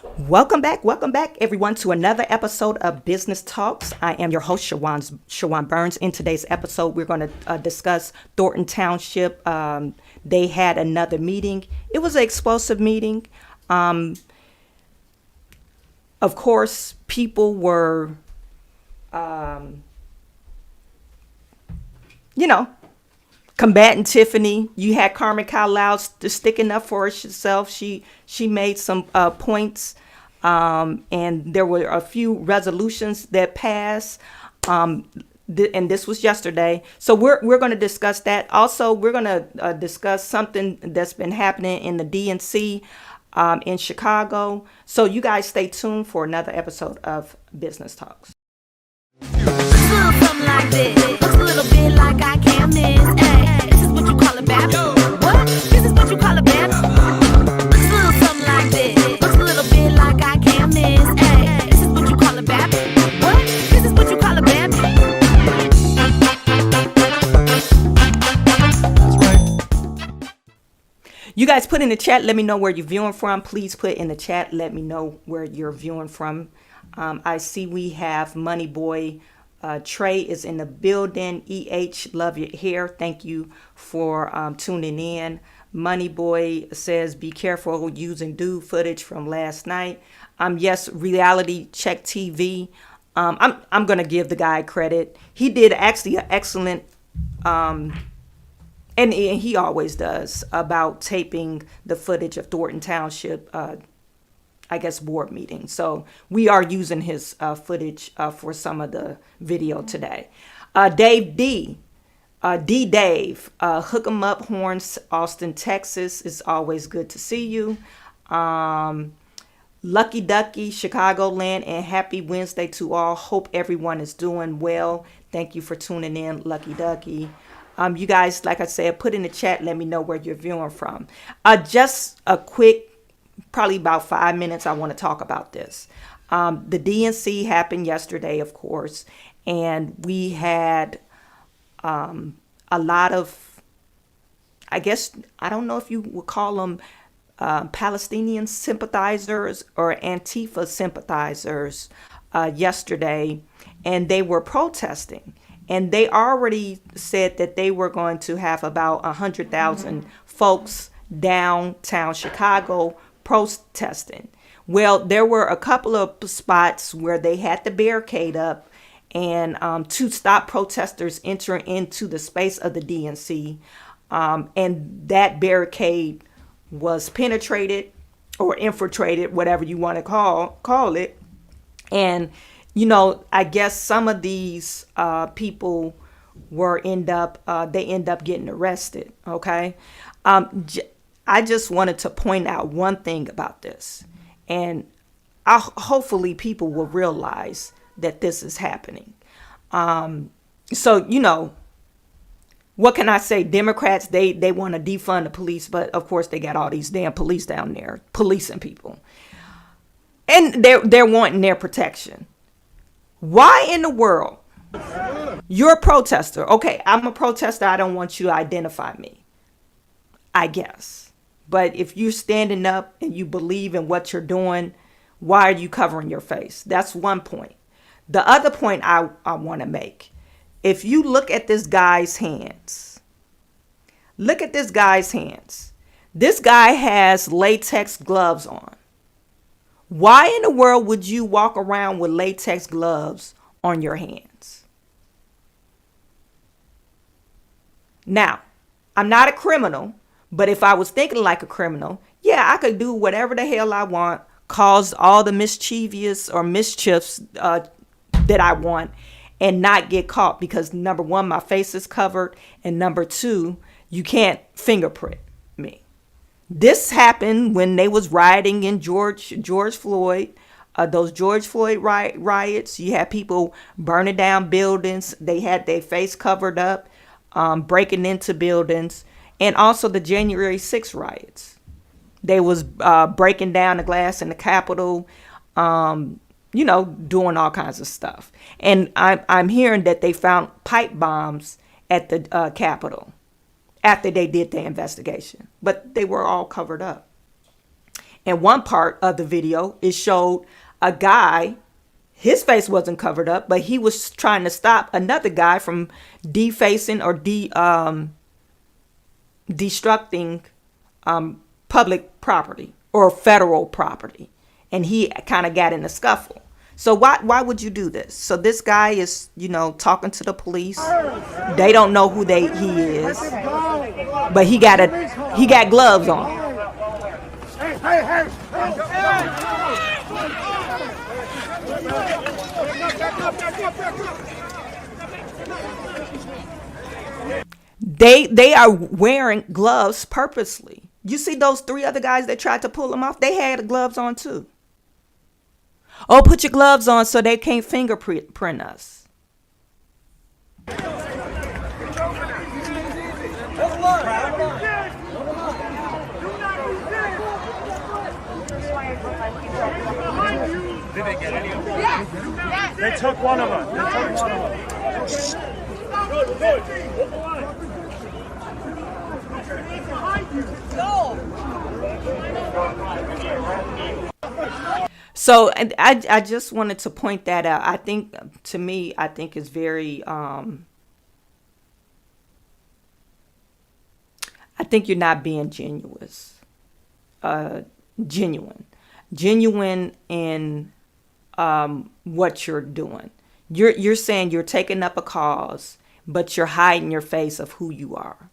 Welcome back, everyone, to another episode of Business Talks. I am your host, Chawanne Burns. In today's episode, we're going to discuss Thornton Township. They had another meeting. It was an explosive meeting. Of course, people were, you know, combating Tiffany. You had Carmen Carlisle sticking up for herself. She made some points, and there were a few resolutions that passed. And this was yesterday. So we're going to discuss that. Also, we're going to discuss something that's been happening in the DNC in Chicago. So you guys stay tuned for another episode of Business Talks. Something like this. Looks a little bit like I can't miss. Hey, this is what you call a bad. What? This is what you call a bad. Looks a little something like this. Looks a little bit like I can't miss. Hey, this is what you call a bad. What? This is what you call a bad. That's right. You guys put in the chat. Let me know where you're viewing from. Please put in the chat. Let me know where you're viewing from. I see we have Money Boy. Trey is in the building. EH, love your hair. Thank you for tuning in. Money Boy says, be careful using dude footage from last night. Yes, Reality Check TV. I'm gonna give the guy credit. He did actually an excellent, and he always does, about taping the footage of Thornton Township. I guess board meeting. So we are using his footage for some of the video today. Dave D. Dave, hook 'em up, Horns, Austin, Texas. It's always good to see you. Lucky Ducky, Chicagoland, and happy Wednesday to all. Hope everyone is doing well. Thank you for tuning in, Lucky Ducky. You guys, like I said, put in the chat. Let me know where you're viewing from. Just a quick, probably about 5 minutes, I want to talk about this. The DNC happened yesterday, of course, and we had a lot of, I guess, I don't know if you would call them Palestinian sympathizers or Antifa sympathizers yesterday, and they were protesting. And they already said that they were going to have about 100,000 folks downtown Chicago protesting. Well, there were a couple of spots where they had the barricade up and to stop protesters entering into the space of the DNC. And that barricade was penetrated or infiltrated, whatever you want to call it. And, you know, I guess some of these people end up getting arrested. Okay. I just wanted to point out one thing about this, and hopefully people will realize that this is happening. So, you know, what can I say? Democrats, they want to defund the police, but of course they got all these damn police down there policing people, and they're wanting their protection. Why in the world? You're a protester. Okay, I'm a protester. I don't want you to identify me, I guess. But if you're standing up and you believe in what you're doing, why are you covering your face? That's one point. The other point I want to make, if you look at this guy's hands, This guy has latex gloves on. Why in the world would you walk around with latex gloves on your hands? Now, I'm not a criminal. But if I was thinking like a criminal, yeah, I could do whatever the hell I want, cause all the mischiefs that I want, and not get caught because, number one, my face is covered, and number two, you can't fingerprint me. This happened when they was rioting in George Floyd, those George Floyd riots. You had people burning down buildings. They had their face covered up, breaking into buildings. And also the January 6th riots. They was breaking down the glass in the Capitol, doing all kinds of stuff. And I'm hearing that they found pipe bombs at the Capitol after they did their investigation. But they were all covered up. In one part of the video, it showed a guy, his face wasn't covered up, but he was trying to stop another guy from defacing or destructing public property or federal property. And he kind of got in a scuffle. So why would you do this? So this guy is, talking to the police. They don't know who he is, but he got gloves on. They are wearing gloves purposely. You see those 3 other guys that tried to pull them off? They had gloves on too. Oh, put your gloves on so they can't fingerprint us. Did they get any of them? Yes. They took one of them. So, and I just wanted to point that out. I think, to me, it's very, I think you're not being genuine in what you're doing. You're saying you're taking up a cause, but you're hiding your face of who you are.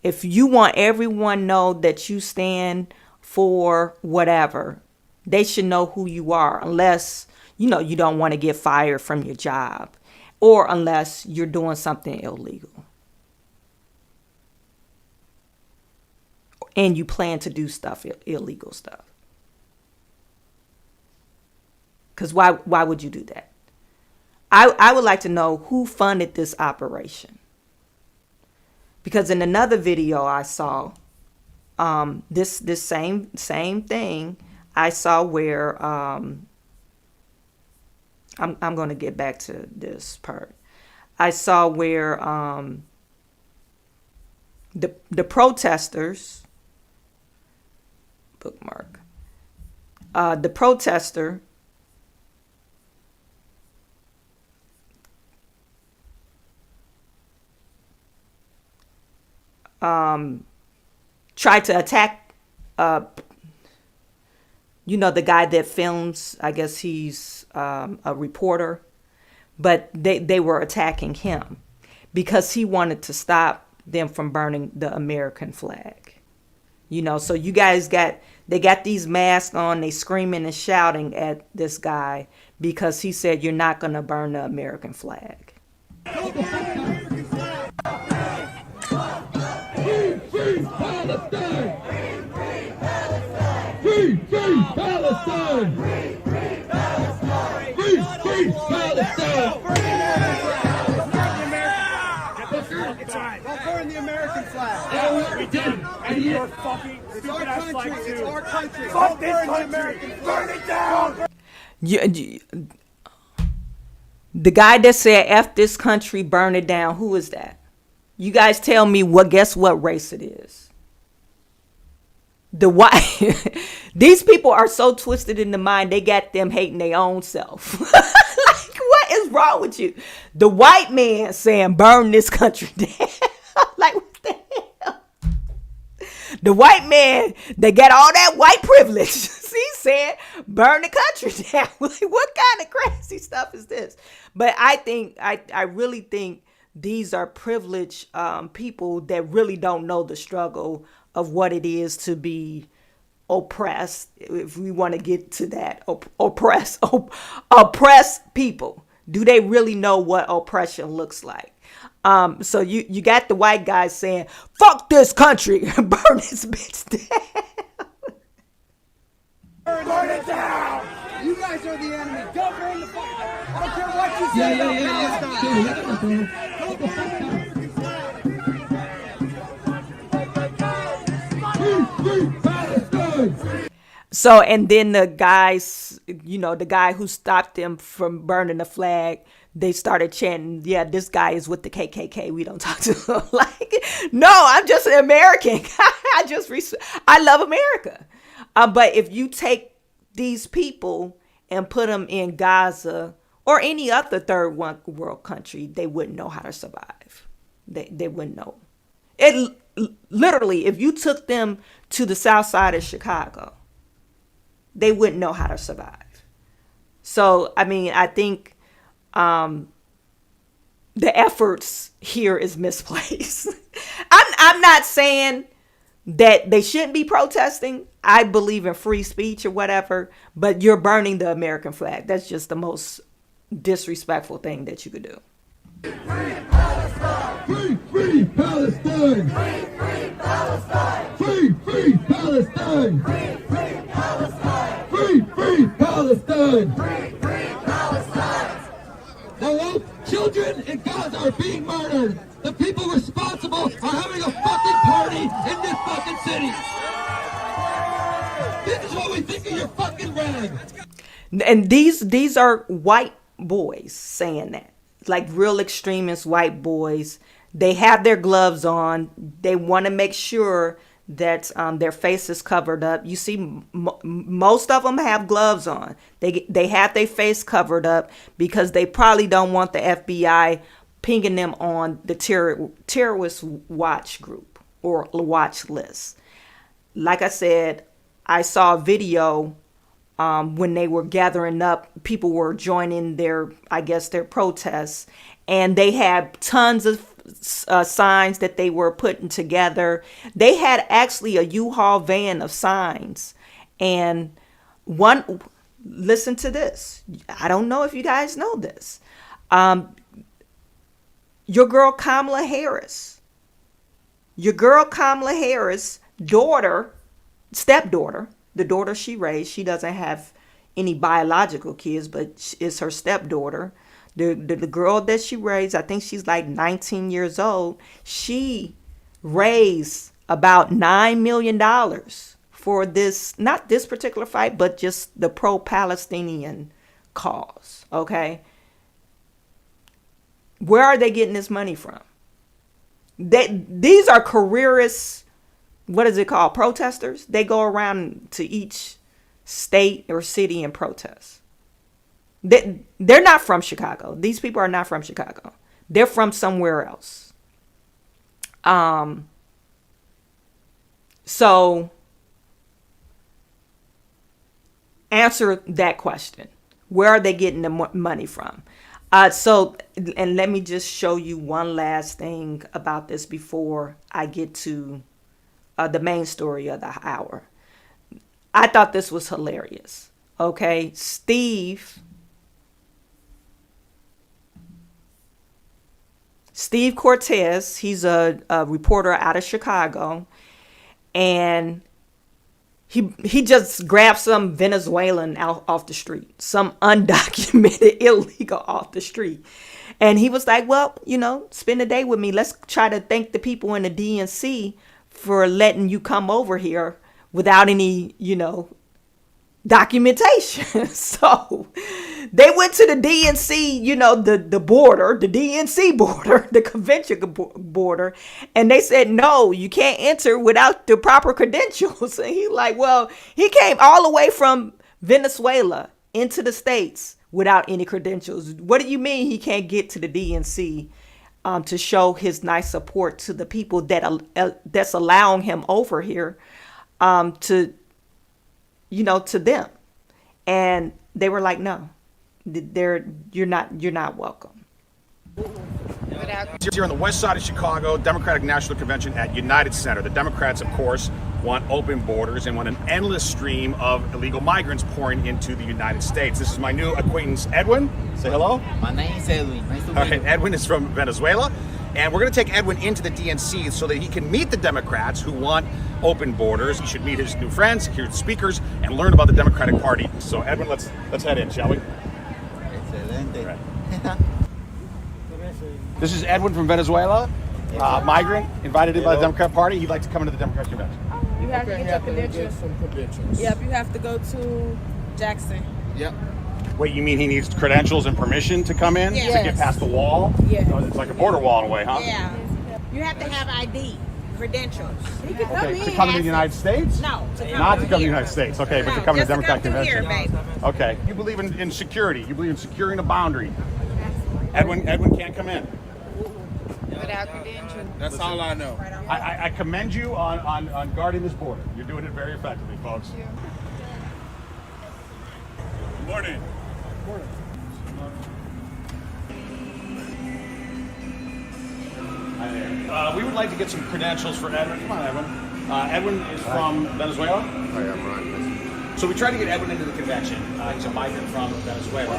If you want everyone to know that you stand for whatever, they should know who you are, unless, you don't want to get fired from your job, or unless you're doing something illegal and you plan to do illegal stuff. Because why would you do that? I would like to know who funded this operation. Because in another video I saw, this same thing, I saw where I'm going to get back to this part. I saw where the protesters, bookmark, the protester tried to attack the guy that films. I guess he's a reporter, but they were attacking him because he wanted to stop them from burning the American flag. So you guys got these masks on, they screaming and shouting at this guy because he said you're not going to burn the American flag. Free Palestine! Free Palestine! Free Palestine! Free Palestine! Free Palestine! Don't burn the American flag. We did. And your fucking stupid ass flag too. It's our country. Fuck this country. Burn it down. The guy that said F this country, burn it down, who is that? You guys tell me guess what race it is. The white. These people are so twisted in the mind, they got them hating their own self. Like, what is wrong with you? The white man saying burn this country down. Like, what the hell? The white man, they got all that white privilege. See, said burn the country down. Like, what kind of crazy stuff is this? But I really think these are privileged people that really don't know the struggle of what it is to be oppressed. If we want to get to that, oppressed people. Do they really know what oppression looks like? So you got the white guy saying, fuck this country, burn this bitch down. Burn it down. You guys are the enemy. Don't burn the fuck. I don't care what you say about Palestine. So, and then the guys, the guy who stopped them from burning the flag, they started chanting, yeah, this guy is with the KKK. We don't talk to him. Like, no, I'm just an American. I love America. But if you take these people and put them in Gaza or any other third world country, they wouldn't know how to survive. They wouldn't know. It literally, if you took them to the south side of Chicago, they wouldn't know how to survive. So, I mean, I think the efforts here is misplaced. I'm not saying that they shouldn't be protesting. I believe in free speech or whatever, but you're burning the American flag. That's just the most disrespectful thing that you could do. Free Palestine! Free, free Palestine! Free, free Palestine! Free, free Palestine! Free, free Palestine! Free, free Palestine! Free, free Palestine! Hello? Children in Gaza are being murdered. The people responsible are having a fucking party in this fucking city. This is what we think of your fucking rag. And these are white boys saying that. Like real extremist white boys. They have their gloves on. They want to make sure that their face is covered up. You see, most of them have gloves on. They have their face covered up because they probably don't want the FBI pinging them on the terrorist watch group or watch list. Like I said, I saw a video when they were gathering up, people were joining their protests, and they had tons of signs that they were putting together. They had actually a U-Haul van of signs, and listen to this. I don't know if you guys know this. Your girl Kamala Harris, stepdaughter, the daughter she raised, she doesn't have any biological kids, but it's her stepdaughter. The girl that she raised, I think she's like 19 years old. She raised about $9 million for this, not this particular fight, but just the pro-Palestinian cause. Okay. Where are they getting this money from? These are careerists. What is it called? Protesters. They go around to each state or city and protest. They're not from Chicago. These people are not from Chicago. They're from somewhere else. So answer that question. Where are they getting the money from? And let me just show you one last thing about this before I get to the main story of the hour. I thought this was hilarious. Okay, Steve Cortez, he's a reporter out of Chicago, and he just grabbed some Venezuelan out off the street, some undocumented illegal off the street. And he was like, well, spend a day with me. Let's try to thank the people in the DNC for letting you come over here without any, documentation. So they went to the DNC, the border, the DNC border, the convention border, and they said, no, you can't enter without the proper credentials. And he's like, well, he came all the way from Venezuela into the States without any credentials. What do you mean he can't get to the DNC to show his nice support to the people that's allowing him over here to them? And they were like, no, you're not welcome. Here on the west side of Chicago, Democratic National Convention at United Center. The Democrats, of course, want open borders and want an endless stream of illegal migrants pouring into the United States. This is my new acquaintance, Edwin. Say hello. My name is Edwin. Nice to meet you. All right, Edwin is from Venezuela. And we're going to take Edwin into the DNC so that he can meet the Democrats who want open borders. He should meet his new friends, hear the speakers, and learn about the Democratic Party. So, Edwin, let's head in, shall we? Excelente. Right. This is Edwin from Venezuela, migrant, invited in by the Democratic Party. He'd like to come into the Democratic Convention. You have to get your credentials. Some credentials. Yep, you have to go to Jackson. Yep. Wait, you mean he needs credentials and permission to come in? Yes. To get past the wall? Yeah. Oh, it's like a border wall in a way, huh? Yeah. You have to have ID. credentials. Okay, to come to the United States? No, to come Not to come to the here. United States. Okay, but to No, come to the just to Democratic come through Convention. here, baby. Okay. You believe in security. You believe in securing a boundary. Edwin can't come in. Without credentials. That's all I know. I commend you on guarding this border. You're doing it very effectively, folks. Good morning. Hi there. We would like to get some credentials for Edwin. Come on, Edwin. Edwin is from Venezuela. Hi, I'm Ryan. So we tried to get Edwin into the convention. He's a migrant from Venezuela.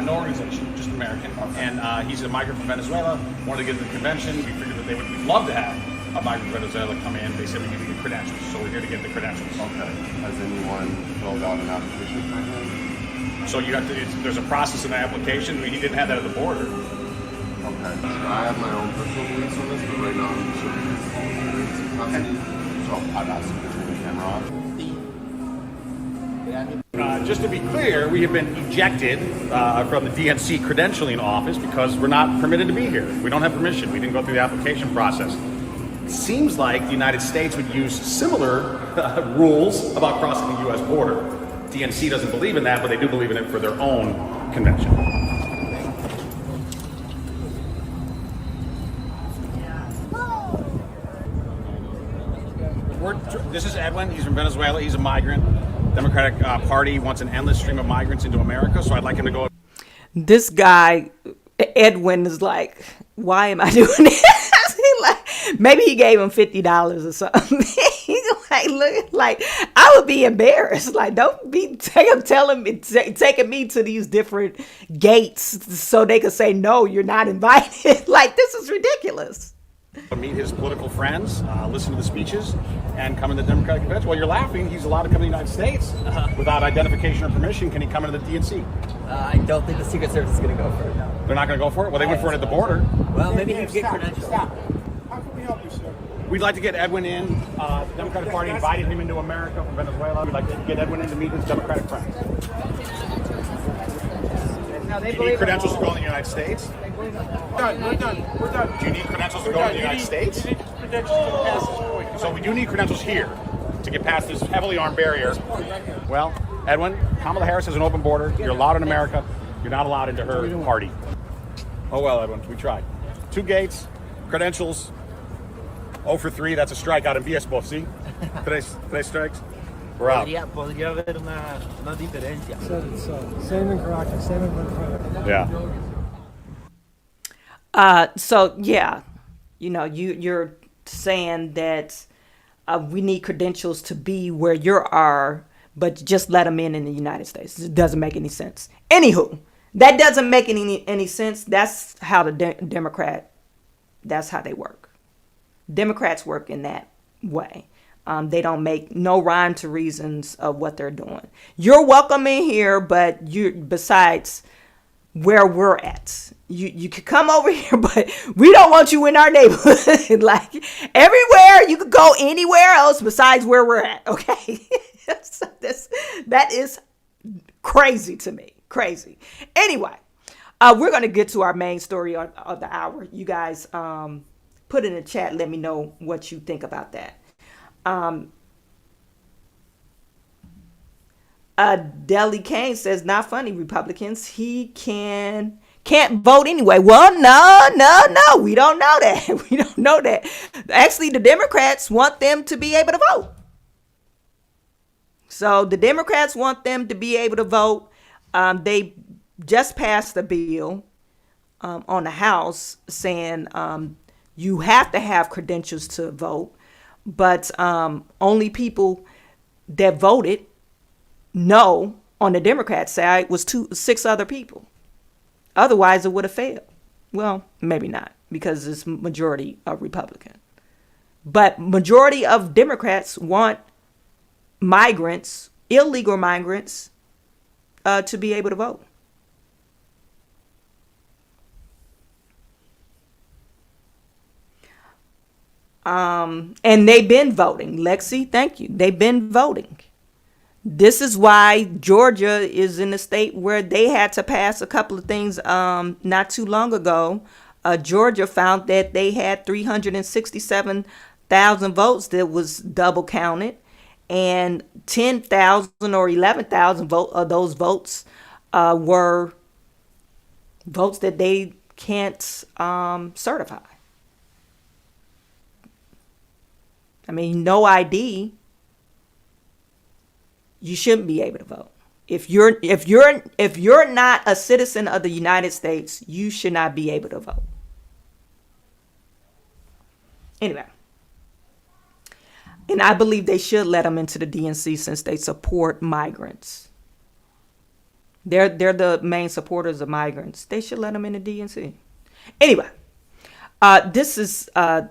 No organization, just American. And he's a migrant from Venezuela. Wanted to get into the convention. We figured that we'd love to have a migrant from Venezuela come in. They said we need to get credentials. So we're here to get the credentials. Okay. Has anyone filled out an application for him? So you have to. There's a process in the application. We didn't have that at the border. Okay. I have my own personal beliefs on this, but right now I'm serving as custody. So I've asked him to turn the camera off. Just to be clear, we have been ejected from the DNC credentialing office because we're not permitted to be here. We don't have permission. We didn't go through the application process. It seems like the United States would use similar rules about crossing the U.S. border. DNC doesn't believe in that, but they do believe in it for their own convention. This is Edwin. He's from Venezuela. He's a migrant. Democratic Party wants an endless stream of migrants into America, so I'd like him to go. This guy, Edwin, is like, why am I doing this? Maybe he gave him $50 or something. He's like, look, like, I would be embarrassed. Like, don't be taking me to these different gates so they could say, no, you're not invited. Like, this is ridiculous. Meet his political friends, listen to the speeches, and come in the Democratic Convention. Well, you're laughing. He's allowed to come to the United States without identification or permission. Can he come into the DNC? I don't think the Secret Service is going to go for it. No. They're not going to go for it? Well, they went for it at the border. Well, maybe he can get credentials. Stop. How can we help you, sir? We'd like to get Edwin in. The Democratic Party invited him into America from Venezuela. We'd like to get Edwin in to meet his Democratic friends. No, they Do you need credentials to go in the United States? We're done. We're done. Do you need credentials to go in the United States? You need credentials to pass this point. So we do need credentials here to get past this heavily armed barrier. Well, Edwin, Kamala Harris has an open border. You're allowed in America. You're not allowed into her party. Oh well, Edwin, we tried. 2 gates, credentials. 0 for 3. That's a strikeout in baseball. See? Tres strikes. We're out. Podría haber una diferencia. Same in Caracas, same in Venezuela. Yeah. So yeah, you're saying that we need credentials to be where you are, but just let them in the United States. It doesn't make any sense. Anywho, that doesn't make any sense. That's how the Democrat. That's how they work. Democrats work in that way. They don't make no rhyme to reasons of what they're doing. You're welcome in here, but besides where we're at, you could come over here, but we don't want you in our neighborhood. Like everywhere, you could go anywhere else besides where we're at. Okay, so that is crazy to me. Crazy. Anyway, we're gonna get to our main story of the hour. You guys, put in the chat. Let me know what you think about that. Deli Kane says, not funny, Republicans. He can't vote anyway. Well, no. We don't know that. We don't know that. Actually, the Democrats want them to be able to vote. So the Democrats want them to be able to vote. They just passed a bill on the House saying you have to have credentials to vote. But only people that voted no on the Democrat side was 6 other people. Otherwise, it would have failed. Well, maybe not, because it's majority of Republican. But majority of Democrats want migrants, illegal migrants, to be able to vote. And they've been voting. Lexi, thank you. They've been voting. This is why Georgia is in a state where they had to pass a couple of things not too long ago Georgia found that they had 367,000 votes that was double counted, and 10,000 or 11,000 of those votes were votes that they can't certify. I mean, no ID, you shouldn't be able to vote. If you're not a citizen of the United States, you should not be able to vote. Anyway, and I believe they should let them into the DNC since they support migrants. They're the main supporters of migrants. They should let them in the DNC. Anyway, this is our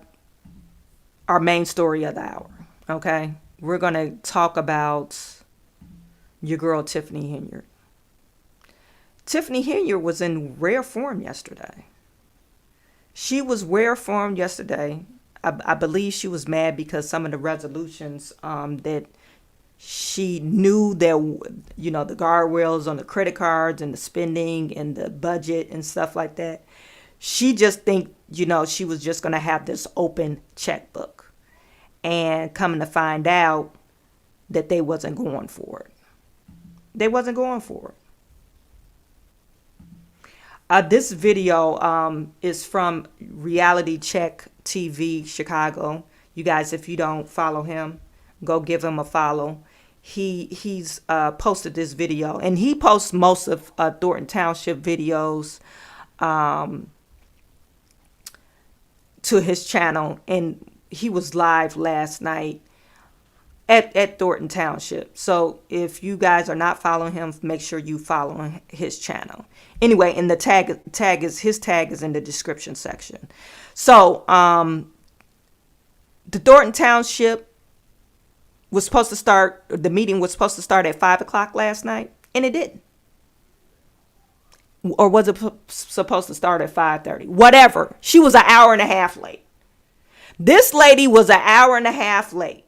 main story of the hour. Okay, we're gonna talk about your girl Tiffany Henyard. Tiffany Henyard was in rare form yesterday. She was rare form yesterday. I believe she was mad because some of the resolutions that she knew that, you know, the guardrails on the credit cards and the spending and the budget and stuff like that. She just think, you know, she was just going to have this open checkbook, and coming to find out that they wasn't going for it. They wasn't going for it. This video is from Reality Check TV Chicago. You guys, if you don't follow him, go give him a follow. He's posted this video, and he posts most of Thornton Township videos to his channel, and he was live last night at Thornton Township. So if you guys are not following him, make sure you follow his channel. Anyway, and the his tag is in the description section. So the Thornton Township was supposed to start, the meeting was supposed to start at 5 o'clock last night, and it didn't. Or was it supposed to start at 5:30? Whatever. She was an hour and a half late. This lady was an hour and a half late.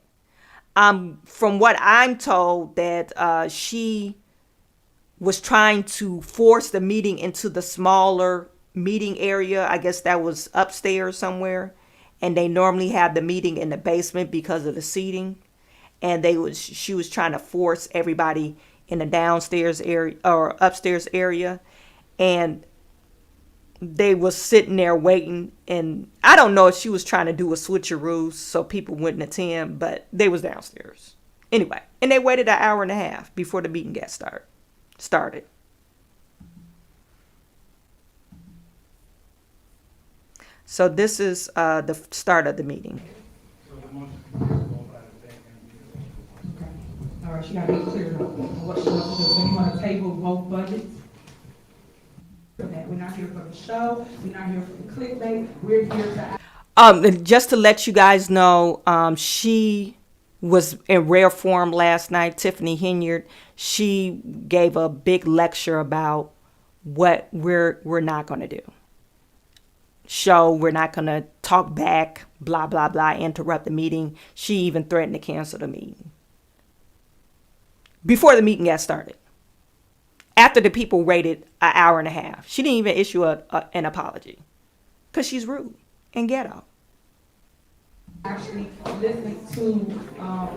From what I'm told, that she was trying to force the meeting into the smaller meeting area. I guess that was upstairs somewhere, and they normally have the meeting in the basement because of the seating. And she was trying to force everybody in the downstairs area or upstairs area, and they was sitting there waiting. And I don't know if she was trying to do a switcheroo so people wouldn't attend, but they was downstairs anyway. And they waited an hour and a half before the meeting got started. So this is the start of the meeting. All right, she got to be clear on what she wants to do. So you want to table both budgets? We're not here for the show. We're not here for the clickbait. We're here to... Just to let you guys know, she was in rare form last night. Tiffany Henyard. She gave a big lecture about what we're not going to do. We're not going to talk back, blah, blah, blah, interrupt the meeting. She even threatened to cancel the meeting before the meeting got started. After the people waited an hour and a half. She didn't even issue an apology because she's rude and ghetto. Actually listening to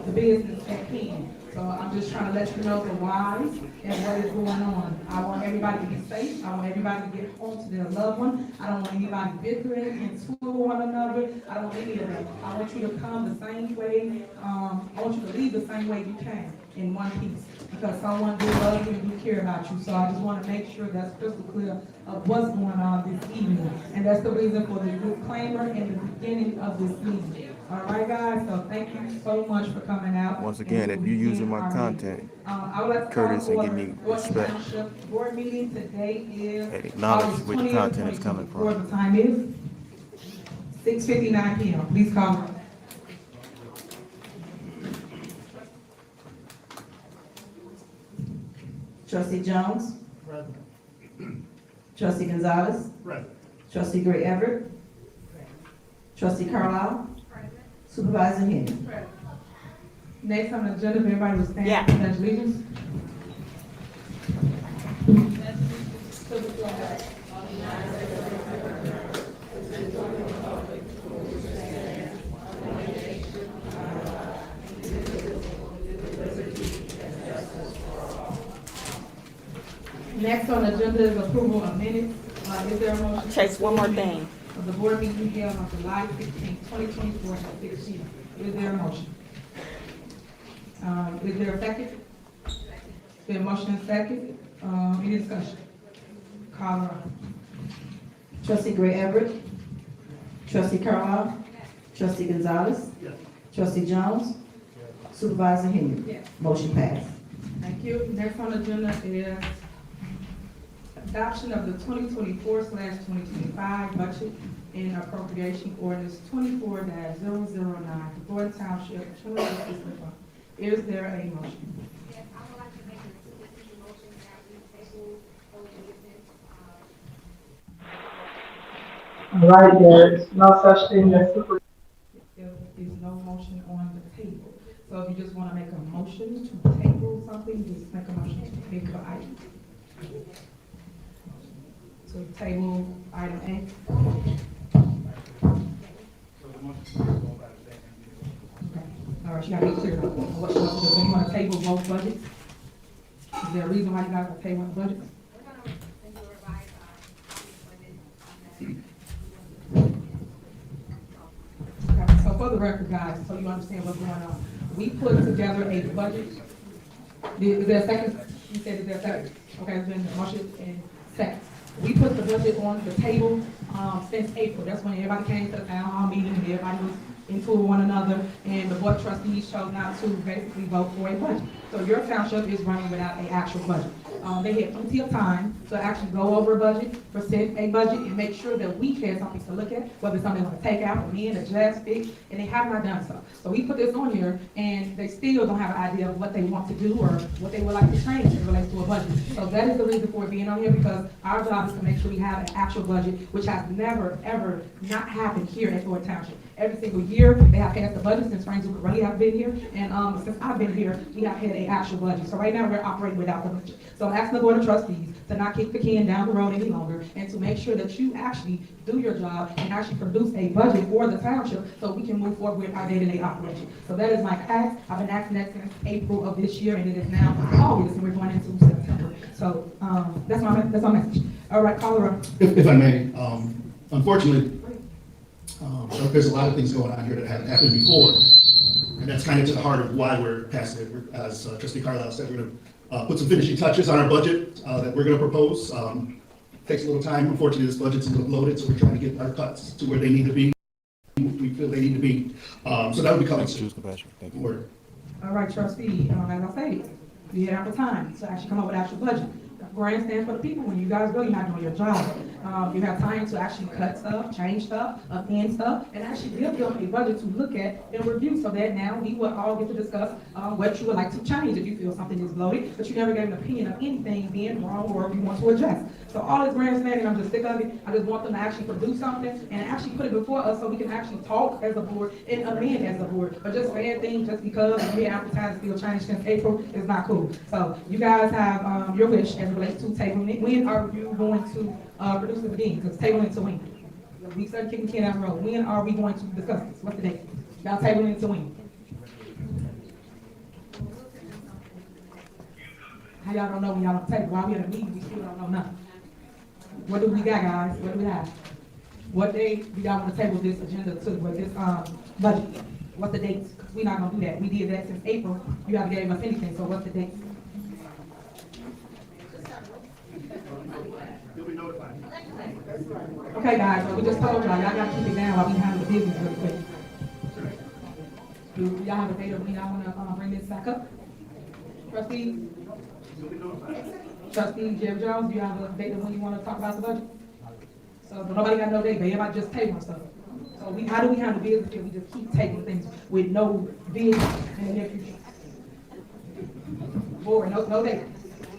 the business at hand. So I'm just trying to let you know the whys and what is going on. I want everybody to be safe. I want everybody to get home to their loved one. I don't want anybody bickering and swooning one another. I don't want any of that. I want you to come the same way. I want you to leave the same way you came, in one piece. Because someone do love you and do care about you. So I just want to make sure that's crystal clear of what's going on this evening. And that's the reason for the disclaimer in the beginning of this meeting. All right, guys, so thank you so much for coming out. Once again, if you're using my content, courteous and give me respect. Board meeting today is And acknowledge which content is coming from. The time is 6:59 p.m. Please call. Trustee Jones? Present. Trustee Gonzalez? Present. Trustee Gray Everett? Trustee Carlisle? Supervisor Henry? Next on the agenda, if everybody was standing, Yeah. pledge allegiance. Next on the agenda is approval of minutes. Is there a motion? Chase, one more thing. Of the board meeting held on July 16, 2024 at 6 p.m. Is there a motion? Is there a second? Is there a motion and second? Any discussion? Call the roll. Trustee Gray Everett. Trustee Carlisle. Trustee Gonzalez. Trustee Jones. Supervisor Henry. Yes. Motion passed. Thank you. Next on the agenda is adoption of the 2024/2025 budget and appropriation ordinance 24-009 for Thornton Township Children's Assistance Fund. Is there a motion? Yes, I would like to make a specific motion that we table those ordinance. All right, there is no such thing as super. There is no motion on the table. So if you just want to make a motion to table something, just make a motion to table the item. So table item A. Okay. All right, you gotta be clear on what you want to do. So you want to table both budgets? Is there a reason why you guys are tabling the budgets? Okay, so for the record, guys, so you understand what's going on, we put together a budget. Is there a second? You said is there a second? Okay, it's been a motion and second. We put the budget on the table since April. That's when everybody came to the town hall meeting and everybody was into one another, and the board of trustees chose not to basically vote for a budget. So your township is running without an actual budget. They had plenty of time to actually go over a budget, present a budget, and make sure that we had something to look at, whether it's something they want to take out, amend, adjust, fix, and they have not done so. So we put this on here, and they still don't have an idea of what they want to do or what they would like to change as it relates to a budget. So that is the reason for it being on here, because our job is to make sure we have an actual budget, which has never, ever not happened here at Thornton Township. Every single year, they have passed the budget since Frank Zuccarelli have been here, and since I've been here, we have had an actual budget. So right now, we're operating without the budget. So I'm asking the board of trustees to not kick the can down the road any longer, and to make sure that you actually do your job and actually produce a budget for the township so we can move forward with our day-to-day operation. So that is my ask. I've been asking that since April of this year, and it is now August, and we're going into September. So that's my message. All right, call the roll. If I may, unfortunately, there's a lot of things going on here that haven't happened before, and that's kind of to the heart of why we're passing it. As Trustee Carlisle said, we're going to put some finishing touches on our budget that we're going to propose. Takes a little time. Unfortunately, this budget's loaded, so we're trying to get our cuts to where they need to be. We feel they need to be. So that would be coming soon. Thank you. Word. All right, trustee, as I stated, you have the time to actually come up with actual budget. Grandstand for the people. When you guys go, you're not doing your job. You have time to actually cut stuff, change stuff, amend stuff, and actually give them a budget to look at and review, so that now we will all get to discuss what you would like to change if you feel something is bloated, but you never gave an opinion of anything being wrong or if you want to adjust. So all this grandstanding, I'm just sick of it. I just want them to actually produce something and actually put it before us so we can actually talk as a board and amend as a board. But just saying things just because we advertise still changed since April is not cool. So you guys have your wish as it relates to tabling it. When are you going to produce this again? Because tabling it to when? We started kicking the can down the road. When are we going to discuss this? What's the date? Y'all tabling it to when? How y'all don't know when y'all on the table? While we at a meeting, we still don't know nothing. What do we got, guys? What do we have? What day do y'all want to table this agenda to, with this budget? What's the dates? Because we're not going to do that. We did that since April. You haven't gave us anything, so what's the dates? You'll be notified. Okay, guys, so we just told y'all got to keep it down while we handle the business really quick. Do y'all have a date of when y'all want to bring this back up? Trustee? Trustee Jerry Jones, do you have a date of when you want to talk about the budget? So nobody got no date, but everybody just tabling stuff. So how do we handle business if we just keep tabling things with no vision in the near future? Board, no date.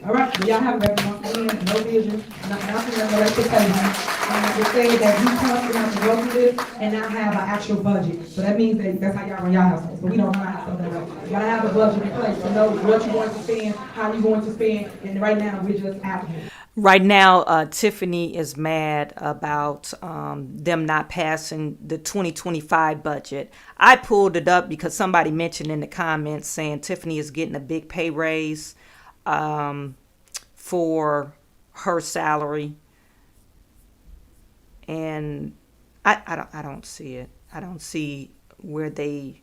All right, so y'all have a record once again, no vision, nothing that relates to payment. And we're saying that we constantly have to go through this and not have an actual budget. So that means that that's how y'all run y'all households, but we don't run our household that way. You gotta have a budget in place to know what you're going to spend, how you're going to spend, and right now we're just advocating. Right now, Tiffany is mad about them not passing the 2025 budget. I pulled it up because somebody mentioned in the comments saying Tiffany is getting a big pay raise for her salary. And I don't see it. I don't see where they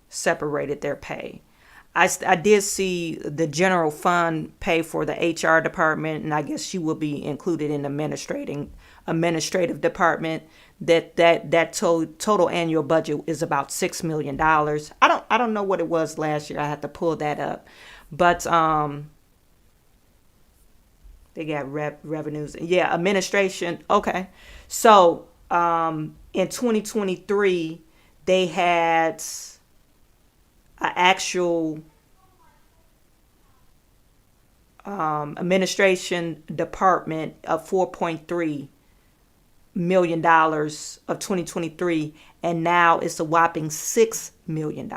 separated their pay. I did see the general fund pay for the HR department, and I guess she will be included in the administrative department. That total annual budget is about $6 million. I don't know what it was last year. I had to pull that up, but they got revenues. Yeah, administration. Okay, so in 2023 they had an actual administration department of $4.3 million of 2023, and now it's a whopping $6 million.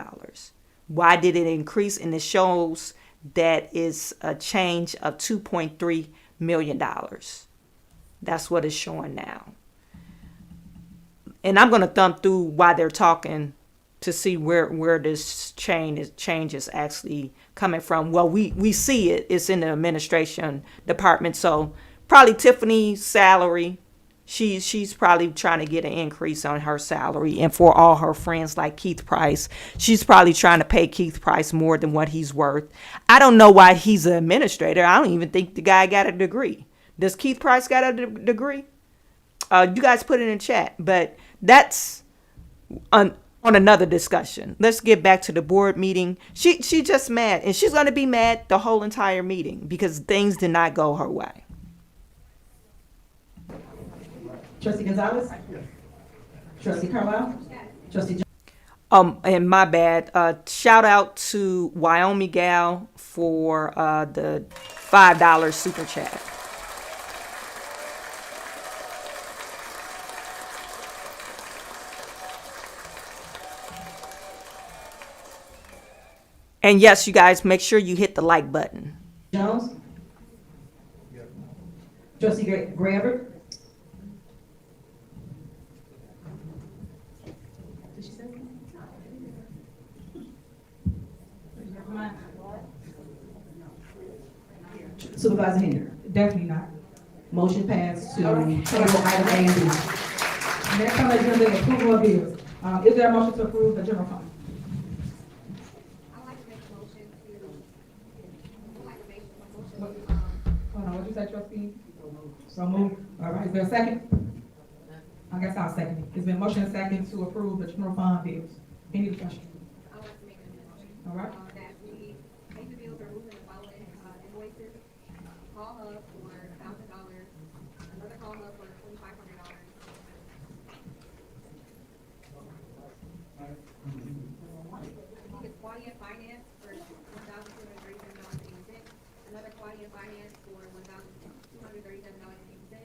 Why did it increase? And it shows that is a change of $2.3 million. That's what it's showing now. And I'm going to thumb through why they're talking to see where this change is actually coming from. Well, we see it. It's in the administration department. So probably Tiffany's salary. She's probably trying to get an increase on her salary. And for all her friends like Keith Price, she's probably trying to pay Keith Price more than what he's worth. I don't know why he's an administrator. I don't even think the guy got a degree. Does Keith Price got a degree? You guys put it in chat. But that's on another discussion. Let's get back to the board meeting. She just mad, and she's going to be mad the whole entire meeting because things did not go her way. Trustee Gonzalez? Trustee Carlisle? Trustee Jones? And my bad. Shout out to Wyoming Gal for the $5 super chat. And yes, you guys, make sure you hit the like button. Jones? Trustee Gray Everett? Did she say something? Supervisor Henry? Definitely not. Motion passed to table item A and B. Next on the agenda is approval of bills. Is there a motion to approve the general fund? Hold on, what'd you say, trustee? So moved. All right, is there a second? I guess I'll second it. It's been motion and second to approve the general fund bills. Any discussion? I would like to make an motion. All right. That we make the bills removing the following invoices. Call Hub for $1,000, another Call Hub for $2,500. Quality Finance for $1,237.80. Another Quality Finance for $1,237.80.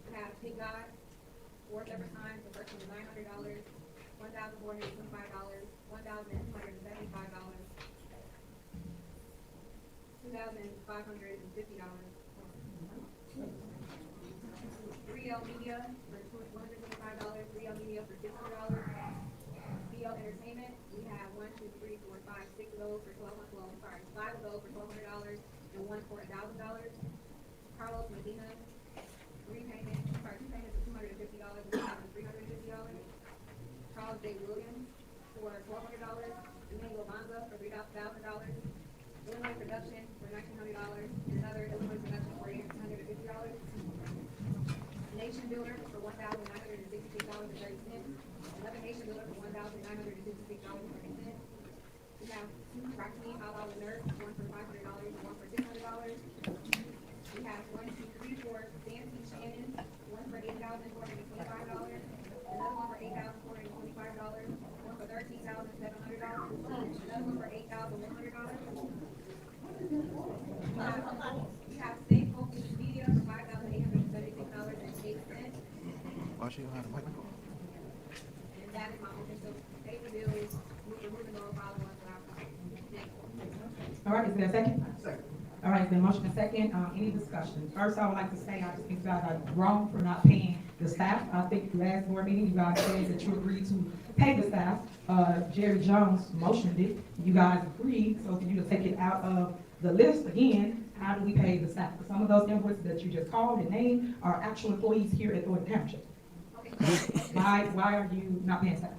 We have Big God 4 separate times. The first one was $900, $1,425, $1,275, $2,550. 3L Media for $125, 3L Media for $600. BL Entertainment, we have 5 of those for $1,200 and one for $1,000. Carlos Medina, two payments of $250 and $350. Charles J. Williams for $1,200. Emmanuel Banza for $3,000. Illinois Production for $1,900 and another Illinois Production for $850. Nation Builder for $1,966.30. Another Nation Builder for $1,966.30. We have 2 Roxanne Halal Nurse, one for $500 and one for $600. We have 1, 2, 3, 4 Fancy Shannon, one for $8,425. Another one for $8,425. One for $13,700. Another one for $8,100. We have State Focus Media for $5,876.08. Why she don't have a microphone? And that is my motion. So pay the bills, removing all five ones that I've All right, is there a second? Second. All right, then motion and second. Any discussion? First, I would like to say I just think you guys are wrong for not paying the staff. I think last board meeting, you guys said that you agreed to pay the staff. Jerry Jones motioned it. You guys agreed, so for you to take it out of the list again, how do we pay the staff? Some of those invoices that you just called and named are actual employees here at Thornton Township. Why are you not paying staff?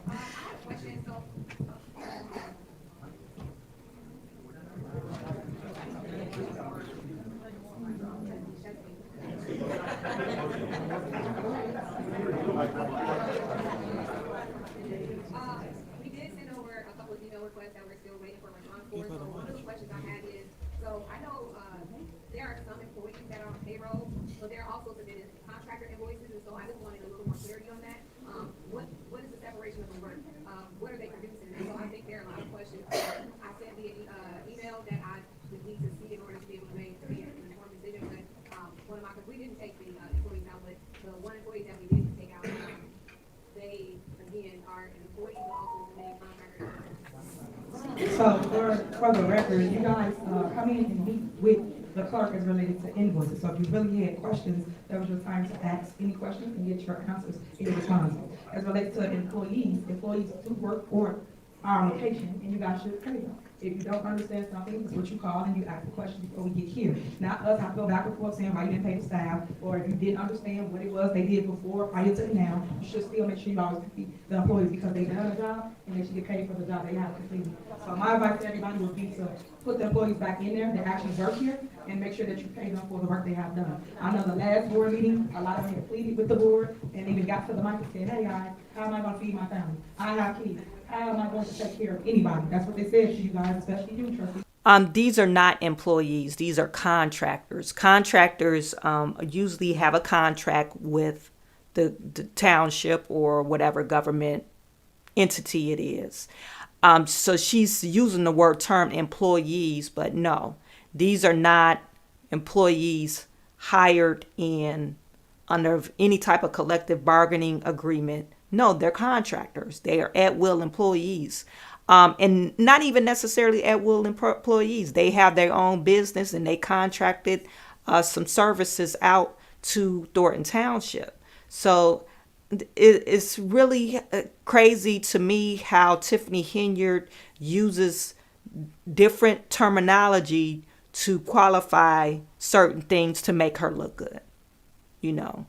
We did send over a couple of email requests that we're still waiting for a response for. So one of the questions I had is, so I know there are some employees that are on payroll, but they're also submitted contractor invoices, and so I just wanted a little more clarity on that. What is the separation of the work? What are they producing? And so I think there are a lot of questions. I sent via email that I would need to see in order to be able to make an informed decision. But one of my, because we didn't take the employees out, but the one employee that we didn't take out, they again are employees, but also the main contractor. So for the record, you guys come in and meet with the clerk as related to invoices. So if you really had questions, that was your time to ask any questions and get your answers in response. As relates to employees do work for our location, and you guys should pay them. If you don't understand something, it's what you call and you ask the question before we get here. Not us have to go back and forth saying why you didn't pay the staff, or if you didn't understand what it was they did before, prior to now, you should still make sure you always pay the employees because they've done a job and they should get paid for the job they have completed. So my advice to everybody would be to put the employees back in there that actually work here and make sure that you pay them for the work they have done. I know the last board meeting, a lot of them had pleaded with the board and even got to the mic and said, hey guys, how am I gonna feed my family? I have kids. How am I going to take care of anybody? That's what they said to you guys, especially you, trustees. These are not employees. These are contractors. Contractors usually have a contract with the township or whatever government entity it is. So she's using the word term employees, but no, these are not employees hired in under any type of collective bargaining agreement. No, they're contractors. They are at-will employees. And not even necessarily at-will employees. They have their own business and they contracted some services out to Thornton Township. So it's really crazy to me how Tiffany Henyard uses different terminology to qualify certain things to make her look good. You know,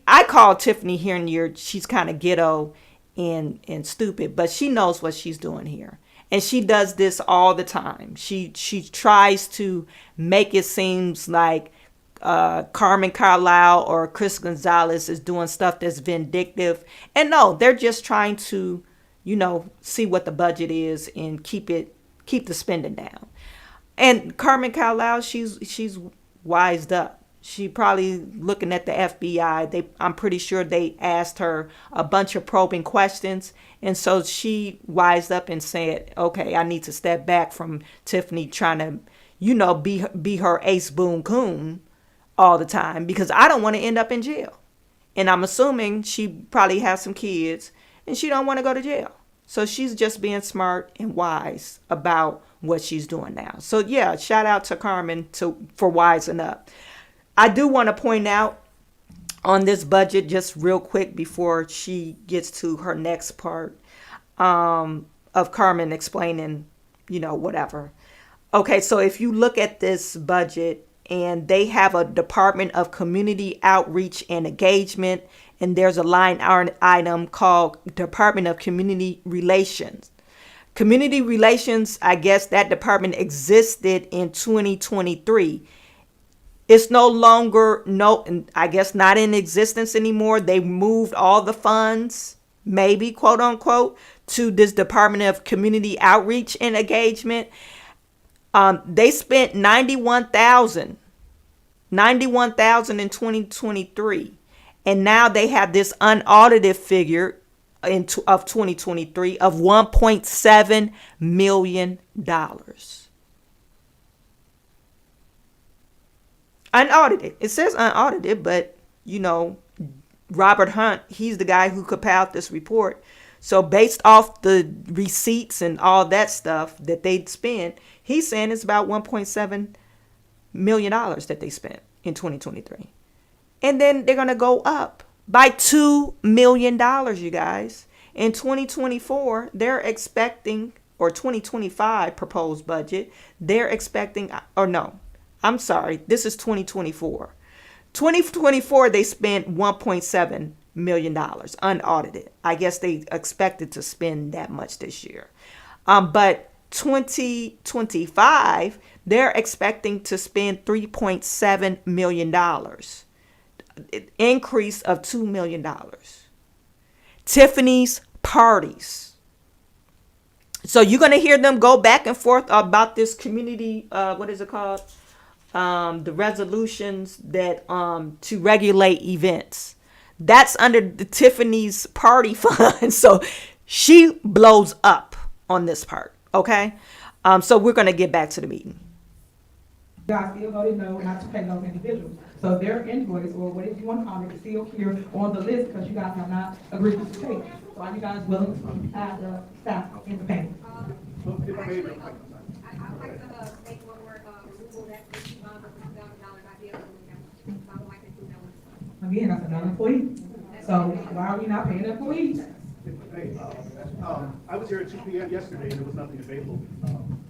I call Tiffany Henyard, she's kind of ghetto and stupid, but she knows what she's doing here. And she does this all the time. She tries to make it seem like Carmen Carlisle or Chris Gonzalez is doing stuff that's vindictive. And no, they're just trying to, you know, see what the budget is and keep the spending down. And Carmen Carlisle, she's wised up. She probably looking at the FBI. I'm pretty sure they asked her a bunch of probing questions. And so she wised up and said, okay, I need to step back from Tiffany trying to, you know, be her ace boon coon all the time because I don't want to end up in jail. And I'm assuming she probably has some kids and she don't want to go to jail. So she's just being smart and wise about what she's doing now. So yeah, shout out to Carmen for wising up. I do want to point out on this budget, just real quick before she gets to her next part of Carmen explaining, you know, whatever. Okay, so if you look at this budget and they have a Department of Community Outreach and Engagement, and there's a line item called Department of Community Relations. Community Relations, I guess that department existed in 2023. It's no longer, I guess not in existence anymore. They moved all the funds, maybe, quote unquote, to this Department of Community Outreach and Engagement. They spent $91,000 in 2023. And now they have this unaudited figure of 2023 of $1.7 million. Unaudited. It says unaudited, but, you know, Robert Hunt, he's the guy who compiled this report. So based off the receipts and all that stuff that they spent, he's saying it's about $1.7 million that they spent in 2023. And then they're going to go up by $2 million, you guys. In 2024, they're expecting, or 2025 proposed budget, they're expecting, or no, I'm sorry, this is 2024. 2024, they spent $1.7 million unaudited. I guess they expected to spend that much this year. But 2025, they're expecting to spend $3.7 million, increase of $2 million. Tiffany's parties. So you're going to hear them go back and forth about this community, what is it called? The resolutions that to regulate events. That's under the Tiffany's party fund. So she blows up on this part. Okay. So we're going to get back to the meeting. God still voted no not to pay those individuals. So their invoice, or whatever you want to call it, is still here on the list because you guys have not agreed to pay. So are you guys willing to add the staff in the payment? I'd like to make one more removal that $50,000 not be able to do that. I would like to do that one. Again, that's another employee. So why are we not paying the employees? I was here at 2 p.m. yesterday and there was nothing available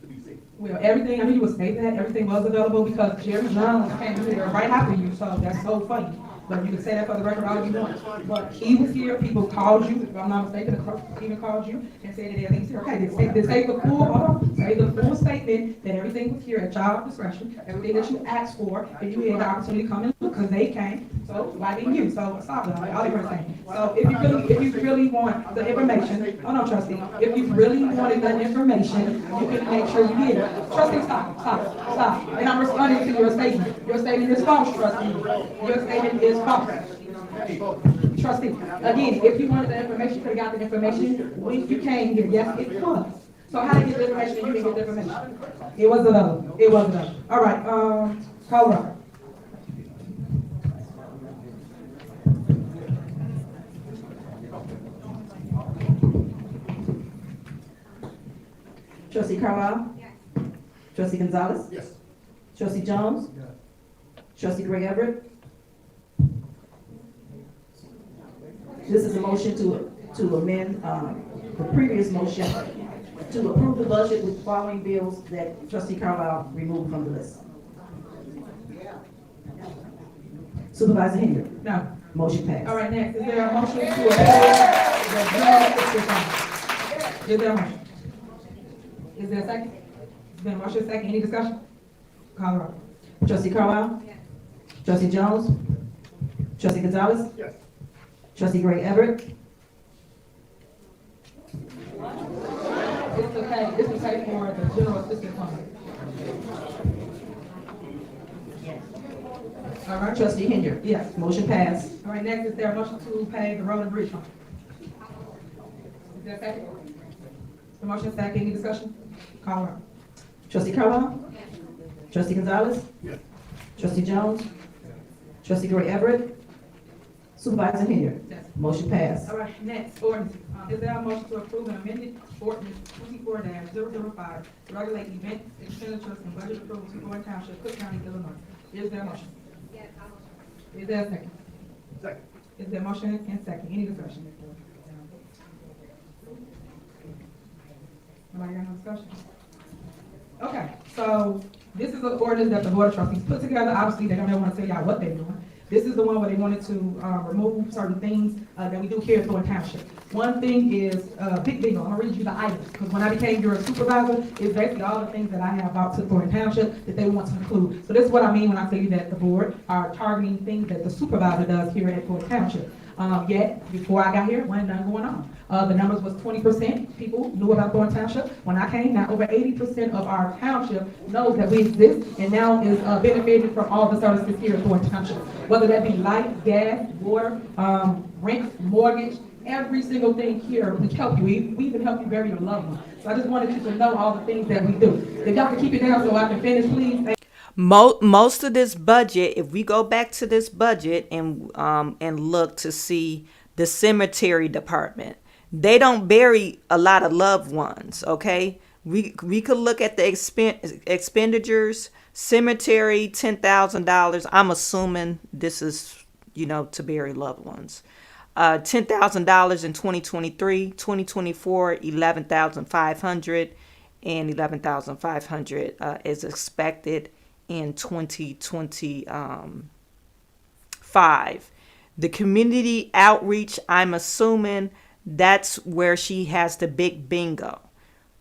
to be seen. Well, everything, I mean, you would state that, everything was available because Jerry Jones came here right after you, so that's so funny. But you can say that for the record all you want. But he was here, people called you, if I'm not mistaken, the clerk even called you and said that everything's here. Okay, they say the full, say the full statement that everything was here at your discretion, everything that you asked for, and you had the opportunity to come and look, because they came, so why didn't you? So stop it, all they were saying. So if you really want the information, oh no, trustee, if you really wanted the information, you can make sure you get it. Trustee, stop. And I'm responding to your statement. Your statement is false, trustee. Your statement is false. Trustee, again, if you wanted the information, you could have got the information when you came here. Yes, it was. So how did you get the information and you didn't get the information? It was another. All right, call Robert. Trustee Carlisle? Yes. Trustee Gonzalez? Yes. Trustee Jones? Yes. Trustee Gray Everett? This is a motion to amend the previous motion to approve the budget with the following bills that Trustee Carlisle removed from the list. Supervisor Henry? No. Motion passed. All right, next, is there a motion to approve the Is there a motion? Is there a second? Is there a motion, second, any discussion? Call the roll. Trustee Carlisle? Yes. Trustee Jones? Trustee Gonzalez? Yes. Trustee Gray Everett? It's okay for the general assistance fund. All right, Trustee Henry? yes. Motion passed. All right, next, is there a motion to pay the road and bridge fund? Is there a second? The motion second, any discussion? Call her. Trustee Carlisle? Trustee Gonzalez? Yes. Trustee Jones? Trustee Gray Everett? Supervisor Henry? Yes. Motion passed. All right, next, ordinance. Is there a motion to approve an amended ordinance 24-005 to regulate event expenditures and budget approvals for Thornton Township, Cook County, Illinois? Is there a motion? Yes, I will. Is there a second? Second. Is there a motion and second? Any discussion? Nobody got no discussion? Okay, so this is an ordinance that the Board of Trustees put together. Obviously, they don't ever want to tell y'all what they're doing. This is the one where they wanted to remove certain things that we do here at Thornton Township. One thing is big bingo. I'm gonna read you the items because when I became your supervisor, it's basically all the things that I have brought to Thornton Township that they want to include. So this is what I mean when I say that the board are targeting things that the supervisor does here at Thornton Township. Yet, before I got here, wasn't nothing going on. The numbers was 20% people knew about Thornton Township. When I came, now over 80% of our township knows that we exist and now is benefiting from all the services here at Thornton Township. Whether that be light, gas, water, rent, mortgage, every single thing here, we help you. We even help you bury your loved one. So I just wanted you to know all the things that we do. If y'all can keep it down so I can finish, please. Most of this budget, if we go back to this budget and look to see the cemetery department, they don't bury a lot of loved ones. Okay, we could look at the expenditures. Cemetery, $10,000. I'm assuming this is to bury loved ones. $10,000 in 2023, 2024, 11,500, and 11,500 is expected in 2025. The community outreach, I'm assuming that's where she has the big bingo.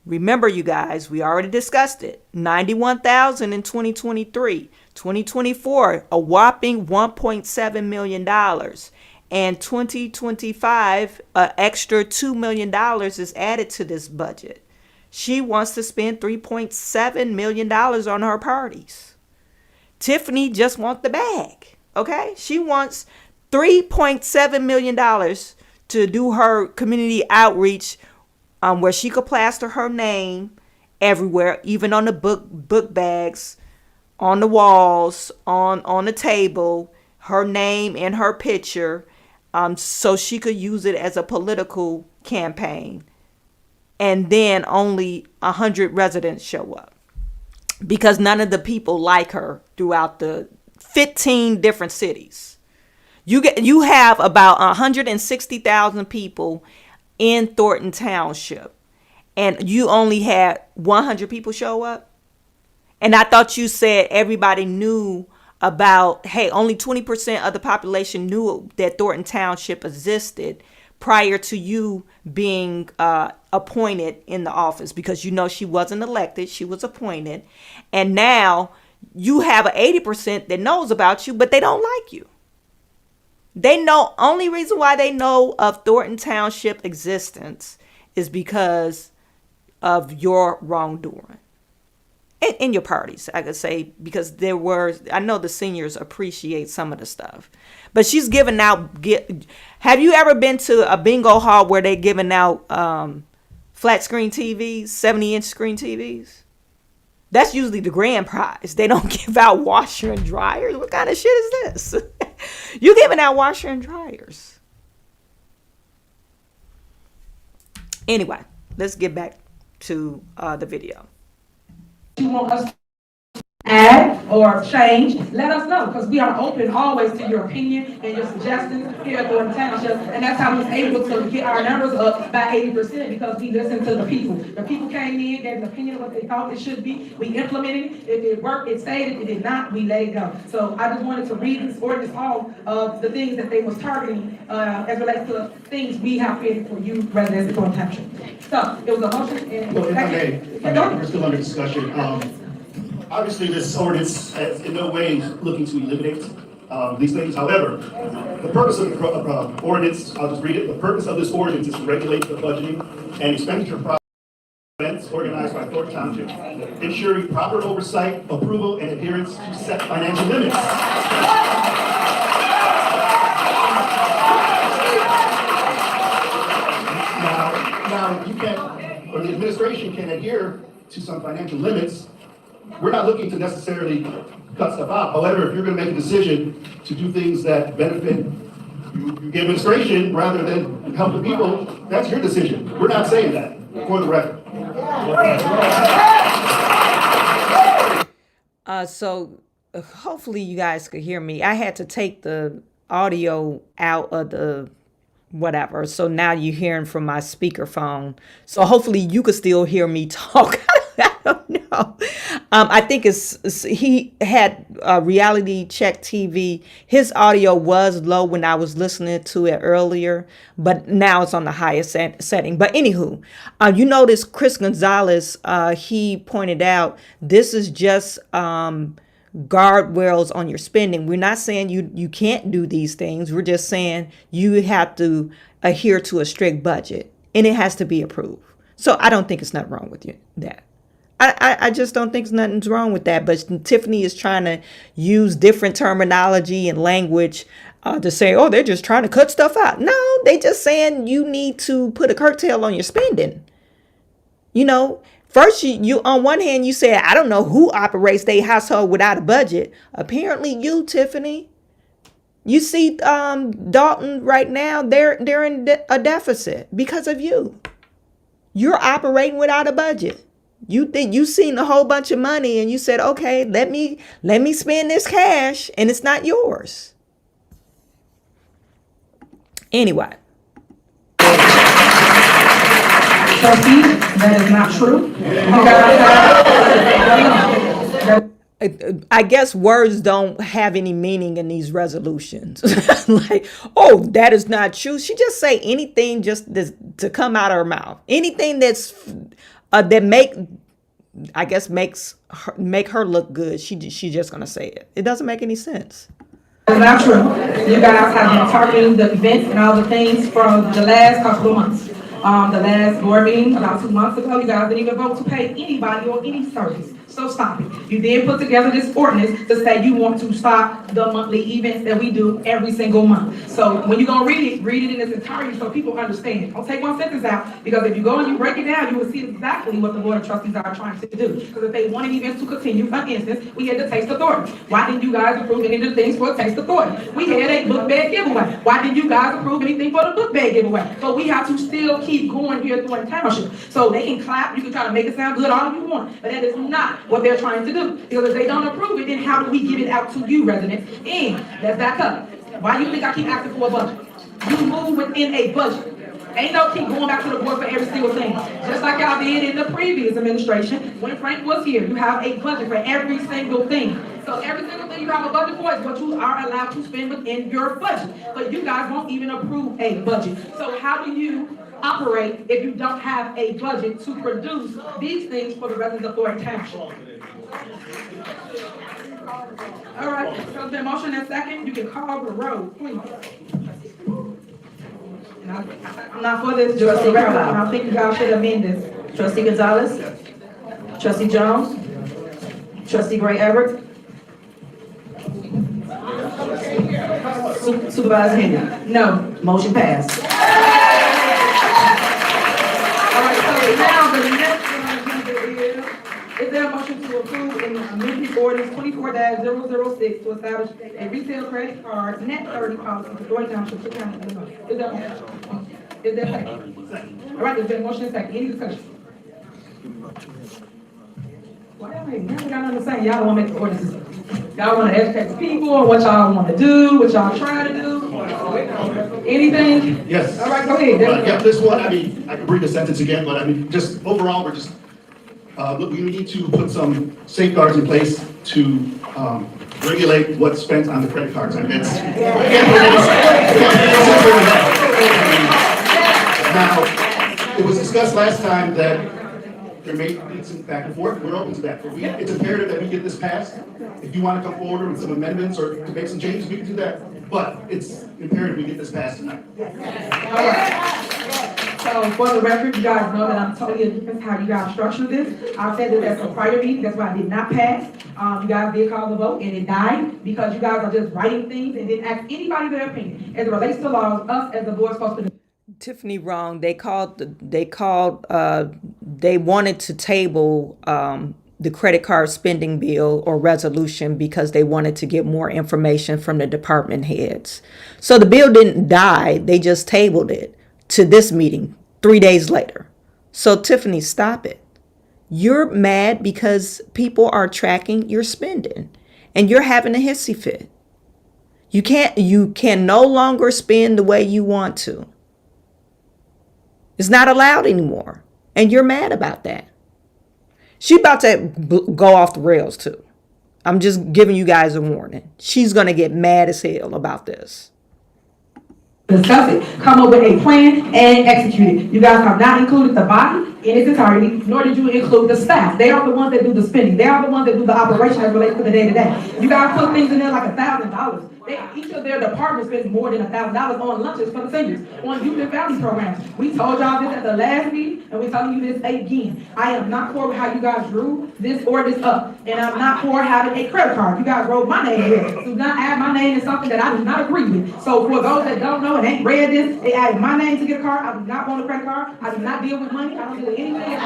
Remember, you guys, we already discussed it. 91,000 in 2023, 2024, a whopping $1.7 million. And 2025, an extra $2 million is added to this budget. She wants to spend $3.7 million on her parties. Tiffany just wants the bag, okay? She wants $3.7 million to do her community outreach where she could plaster her name everywhere, even on the book bags, on the walls, on the table, her name and her picture, so she could use it as a political campaign. And then only 100 residents show up because none of the people like her throughout the 15 different cities. You have about 160,000 people in Thornton Township, and you only had 100 people show up. And I thought you said everybody knew about, hey, only 20% of the population knew that Thornton Township existed prior to you being appointed in the office, because she wasn't elected, she was appointed. And now you have an 80% that knows about you, but they don't like you. They know, only reason why they know of Thornton Township existence is because of your wrongdoing. In your parties, I could say, because I know the seniors appreciate some of the stuff, but she's giving out. Have you ever been to a bingo hall where they're giving out flat screen TVs, 70-inch screen TVs? That's usually the grand prize. They don't give out washer and dryers. What kind of shit is this? You giving out washer and dryers. Anyway, let's get back to the video. You want us to add or change, let us know, because we are open always to your opinion and your suggestions here at Thornton Township, and that's how we was able to get our numbers up by 80%, because we listened to the people. The people came in, gave an opinion of what they thought it should be. We implemented it. If it worked, it stayed. If it did not, we let it go. So I just wanted to read this ordinance off of the things that they was targeting as relates to things we have created for you residents of Thornton Township. So it was a motion and Well, if I may, we're still under discussion. Obviously, this ordinance is in no way looking to eliminate these things. However, the purpose of the ordinance, I'll just read it. The purpose of this ordinance is to regulate the budgeting and expenditure process events organized by Thornton Township, ensuring proper oversight, approval, and adherence to set financial limits. Now, you can, or the administration can adhere to some financial limits. We're not looking to necessarily cut stuff out. However, if you're going to make a decision to do things that benefit the administration rather than help the people, that's your decision. We're not saying that, for the record. So hopefully you guys could hear me. I had to take the audio out of the whatever. So now you're hearing from my speakerphone. So hopefully you could still hear me talk. I don't know. I think he had Reality Check TV. His audio was low when I was listening to it earlier, but now it's on the highest setting. But anywho, you notice Chris Gonzalez, he pointed out this is just guardrails on your spending. We're not saying you can't do these things. We're just saying you have to adhere to a strict budget, and it has to be approved. So I don't think it's nothing wrong with that. I just don't think nothing's wrong with that. But Tiffany is trying to use different terminology and language to say, oh, they're just trying to cut stuff out. No, they just saying you need to put a curtail on your spending. First, you on one hand, you said, I don't know who operates their household without a budget. Apparently you, Tiffany. You see Dalton right now, they're in a deficit because of you. You're operating without a budget. You think you seen a whole bunch of money and you said, okay, let me spend this cash, and it's not yours. Anyway. Trustee, that is not true. I guess words don't have any meaning in these resolutions. Like, oh, that is not true. She just say anything just to come out of her mouth. Anything that's that make her look good. She just gonna say it. It doesn't make any sense. It's not true. You guys have been targeting the events and all the things from the last couple of months. The last board meeting about 2 months ago, you guys didn't even vote to pay anybody or any service. So stop it. You did put together this ordinance to say you want to stop the monthly events that we do every single month. So when you're gonna read it in its entirety so people understand. Don't take one sentence out, because if you go and you break it down, you will see exactly what the Board of Trustees are trying to do. Because if they wanted events to continue, for instance, we had the Taste Authority. Why didn't you guys approve any of the things for Taste Authority? We had a book bag giveaway. Why didn't you guys approve anything for the book bag giveaway? So we have to still keep going here through Township. So they can clap, you can try to make it sound good all you want, but that is not what they're trying to do. Because if they don't approve it, then how do we give it out to you, residents? And let's back up. Why do you think I keep asking for a budget? You move within a budget. Ain't no keep going back to the board for every single thing. Just like y'all did in the previous administration, when Frank was here, you have a budget for every single thing. So every single thing you have a budget for is what you are allowed to spend within your budget. But you guys won't even approve a budget. So how do you operate if you don't have a budget to produce these things for the residents of Thornton Township? All right, so there's been motion and second. You can call the roll, please. I'm not for this, just for the record. I don't think you guys should amend this. Trustee Gonzalez? Trustee Jones? Trustee Gray Everett? Supervisor Henry? No. Motion passed. All right, so now the next one on the agenda is there a motion to approve an amended ordinance 24-006 to establish a retail credit card net 30 policy for Thornton Township, Cook County, Illinois. Is there a motion? Is there a second? All right, there's been a motion and second. Any discussion? Well, y'all ain't never got nothing to say. Y'all want to make the ordinances. Y'all want to educate the people on what y'all want to do, what y'all trying to do. Anything? Yes. All right, go ahead. Yeah, this one, I mean, I can read the sentence again, but I mean, just overall, we're just, look, we need to put some safeguards in place to regulate what's spent on the credit cards. I mean, it's, now, it was discussed last time that there may be some back and forth. We're open to that. But it's imperative that we get this passed. If you want to come forward with some amendments or to make some changes, we can do that. But it's imperative we get this passed tonight. All right. So for the record, you guys know that I'm totally against how you guys structure this. I said that that's a prior meeting. That's why I did not pass. You guys did call the vote and it died because you guys are just writing things and didn't ask anybody their opinion. As it relates to laws, us as the board supposed to do. Tiffany wrong. They wanted to table the credit card spending bill or resolution because they wanted to get more information from the department heads. So the bill didn't die. They just tabled it to this meeting 3 days later. So Tiffany, stop it. You're mad because people are tracking your spending and you're having a hissy fit. You can no longer spend the way you want to. It's not allowed anymore. And you're mad about that. She's about to go off the rails too. I'm just giving you guys a warning. She's going to get mad as hell about this. Discuss it, come up with a plan, and execute it. You guys have not included the body in its entirety, nor did you include the staff. They are the ones that do the spending. They are the ones that do the operation as relates to the day-to-day. You guys put things in there like $1,000. Each of their departments spends more than $1,000 on lunches for the seniors, on youth and family programs. We told y'all this at the last meeting, and we're telling you this again. I am not for how you guys drew this ordinance up, and I'm not for having a credit card. You guys wrote my name here. Do not add my name to something that I do not agree with. So for those that don't know and ain't read this, they added my name to get a card. I do not want a credit card. I do not deal with money. I don't deal with anything.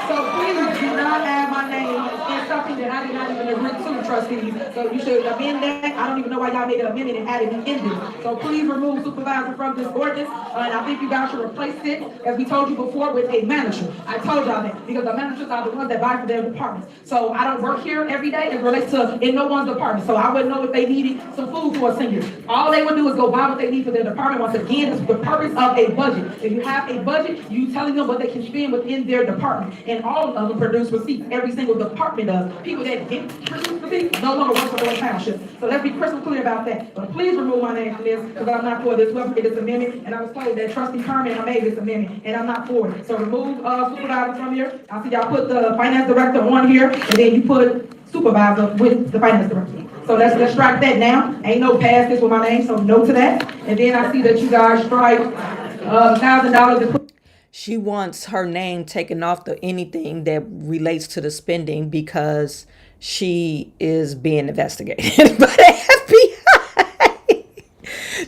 So please do not add my name in something that I did not even agree to, trustees. So you should amend that. I don't even know why y'all made an amendment and added me in this. So please remove supervisor from this ordinance. And I think you guys should replace it, as we told you before, with a manager. I told y'all that because the managers are the ones that buy for their departments. So I don't work here every day as relates to in no one's department. So I wouldn't know if they needed some food for a senior. All they would do is go buy what they need for their department. Once again, it's the purpose of a budget. If you have a budget, you telling them what they can spend within their department. And all of them produce receipts. Every single department does. People that didn't produce receipts no longer work for Thornton Township. So let's be crystal clear about that. But please remove my name from this because I'm not for this. Whoever made this amendment, and I was told that Trustee Kerman made this amendment, and I'm not for it. So remove supervisor from here. I see y'all put the finance director on here, and then you put supervisor with the finance director. So let's strike that now. Ain't no pass this with my name, so no to that. And then I see that you guys strike $1,000. She wants her name taken off the anything that relates to the spending because she is being investigated by the FBI.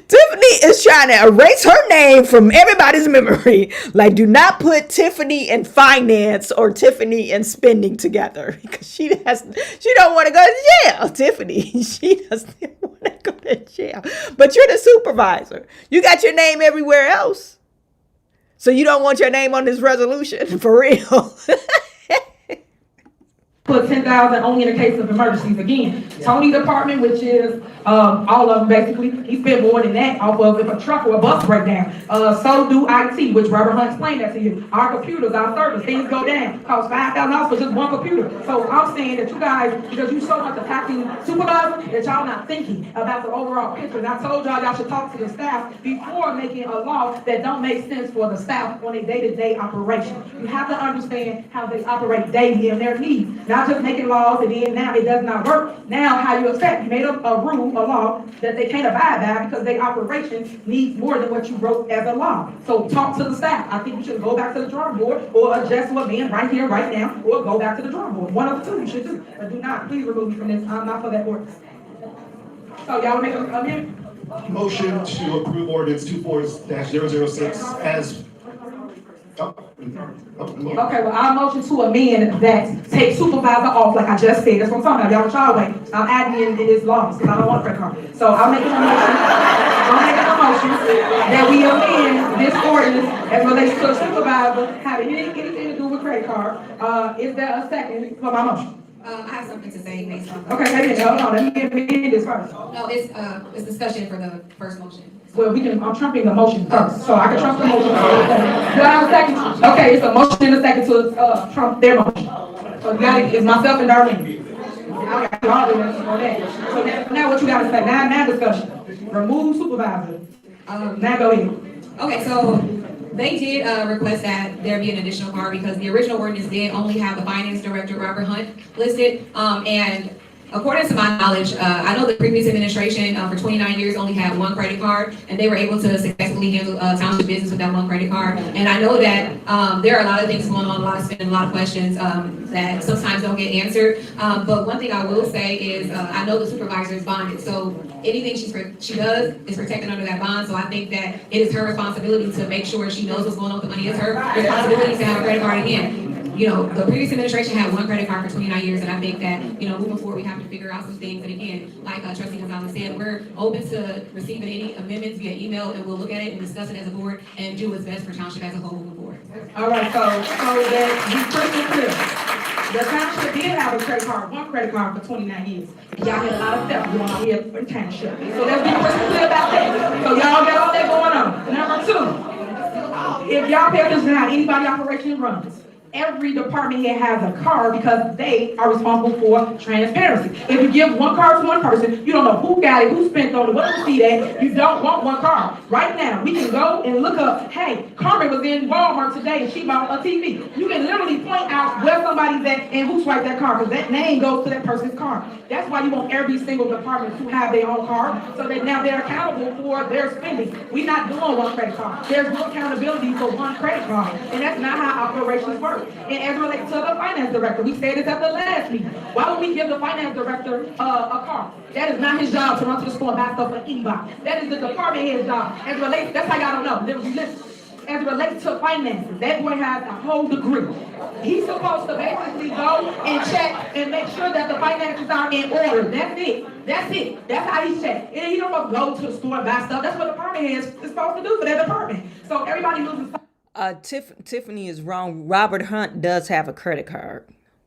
Tiffany is trying to erase her name from everybody's memory. Like, do not put Tiffany in finance or Tiffany in spending together because she don't want to go to jail. Tiffany, she doesn't want to go to jail. But you're the supervisor. You got your name everywhere else. So you don't want your name on this resolution for real. Put $10,000 only in the case of emergencies. Again, Tony department, which is all of them basically, he spent more than that off of if a truck or a bus break down. So do IT, which Robert Hunt explained that to you. Our computers, our servers, things go down. Cost $5,000 for just one computer. So I'm saying that you guys, because you so much attacking supervisors, that y'all not thinking about the overall picture. And I told y'all should talk to the staff before making a law that don't make sense for the staff on a day-to-day operation. You have to understand how they operate daily and their needs. Not just making laws and then now it does not work. Now how you expect? You made a rule, a law that they can't abide by because their operations needs more than what you wrote as a law. So talk to the staff. I think you should go back to the drawing board or adjust what being right here, right now, or go back to the drawing board. One of the two you should do. But do not, please remove me from this. I'm not for that ordinance. So y'all make a amendment? Motion to approve ordinance 24-006 as. Okay, well, I'll motion to amend that take supervisor off, like I just said. That's what I'm talking about. Y'all want y'all way. I'm adding in this laws because I don't want a credit card. So I'll make a motion. That we amend this ordinance as relates to a supervisor having anything to do with credit card. Is there a second for my motion? I have something to say based on. Okay, wait a minute. Hold on. Let me amend this first. No, it's discussion for the first motion. Well, I'm trumping the motion first, so I can trump the motion. Do I have a second? Okay, it's a motion and a second to trump their motion. So you got it, it's myself and Darlene. I got all the rest on that. So now what you got to say? Now discussion. Remove supervisor. Now go ahead. Okay, so they did request that there be an additional card because the original ordinance did only have the finance director, Robert Hunt, listed, and according to my knowledge, I know the previous administration for 29 years only had one credit card, and they were able to successfully handle township business with that one credit card. And I know that there are a lot of things going on, a lot of spending, a lot of questions that sometimes don't get answered. But one thing I will say is I know the supervisor is bonded, so anything she does is protected under that bond. So I think that it is her responsibility to make sure she knows what's going on with the money. It's her responsibility to have a credit card again. You know, the previous administration had one credit card for 29 years, and I think that, you know, moving forward, we have to figure out some things. And again, like Trustee Gonzalez said, we're open to receiving any amendments via email, and we'll look at it and discuss it as a board and do what's best for township as a whole moving forward. All right, so that be crystal clear. The township did have a credit card, one credit card for 29 years. Y'all had a lot of stuff going on here for township. So let's be crystal clear about that. So y'all got all that going on. Number two, if y'all pay attention to how anybody operation runs, every department here has a card because they are responsible for transparency. If you give one card to one person, you don't know who got it, who spent on it, what to see that. You don't want one card. Right now, we can go and look up, hey, Carmen was in Walmart today and she bought a TV. You can literally point out where somebody's at and who swiped that card because that name goes to that person's card. That's why you want every single department to have their own card so that now they're accountable for their spending. We're not doing one credit card. There's no accountability for one credit card. And that's not how operations work. And as it relates to the finance director, we said this at the last meeting. Why would we give the finance director a card? That is not his job to run to the store and buy stuff for anybody. That is the department head's job. As it relates, that's how y'all don't know. Listen. as it relates to finances. That boy has a whole degree. He's supposed to basically go and check and make sure that the finances are in order. That's it. That's it. That's how he checks. And he don't supposed to go to the store and buy stuff. That's what the department head is supposed to do for their department. So everybody loses. Tiffany is wrong. Robert Hunt does have a credit card.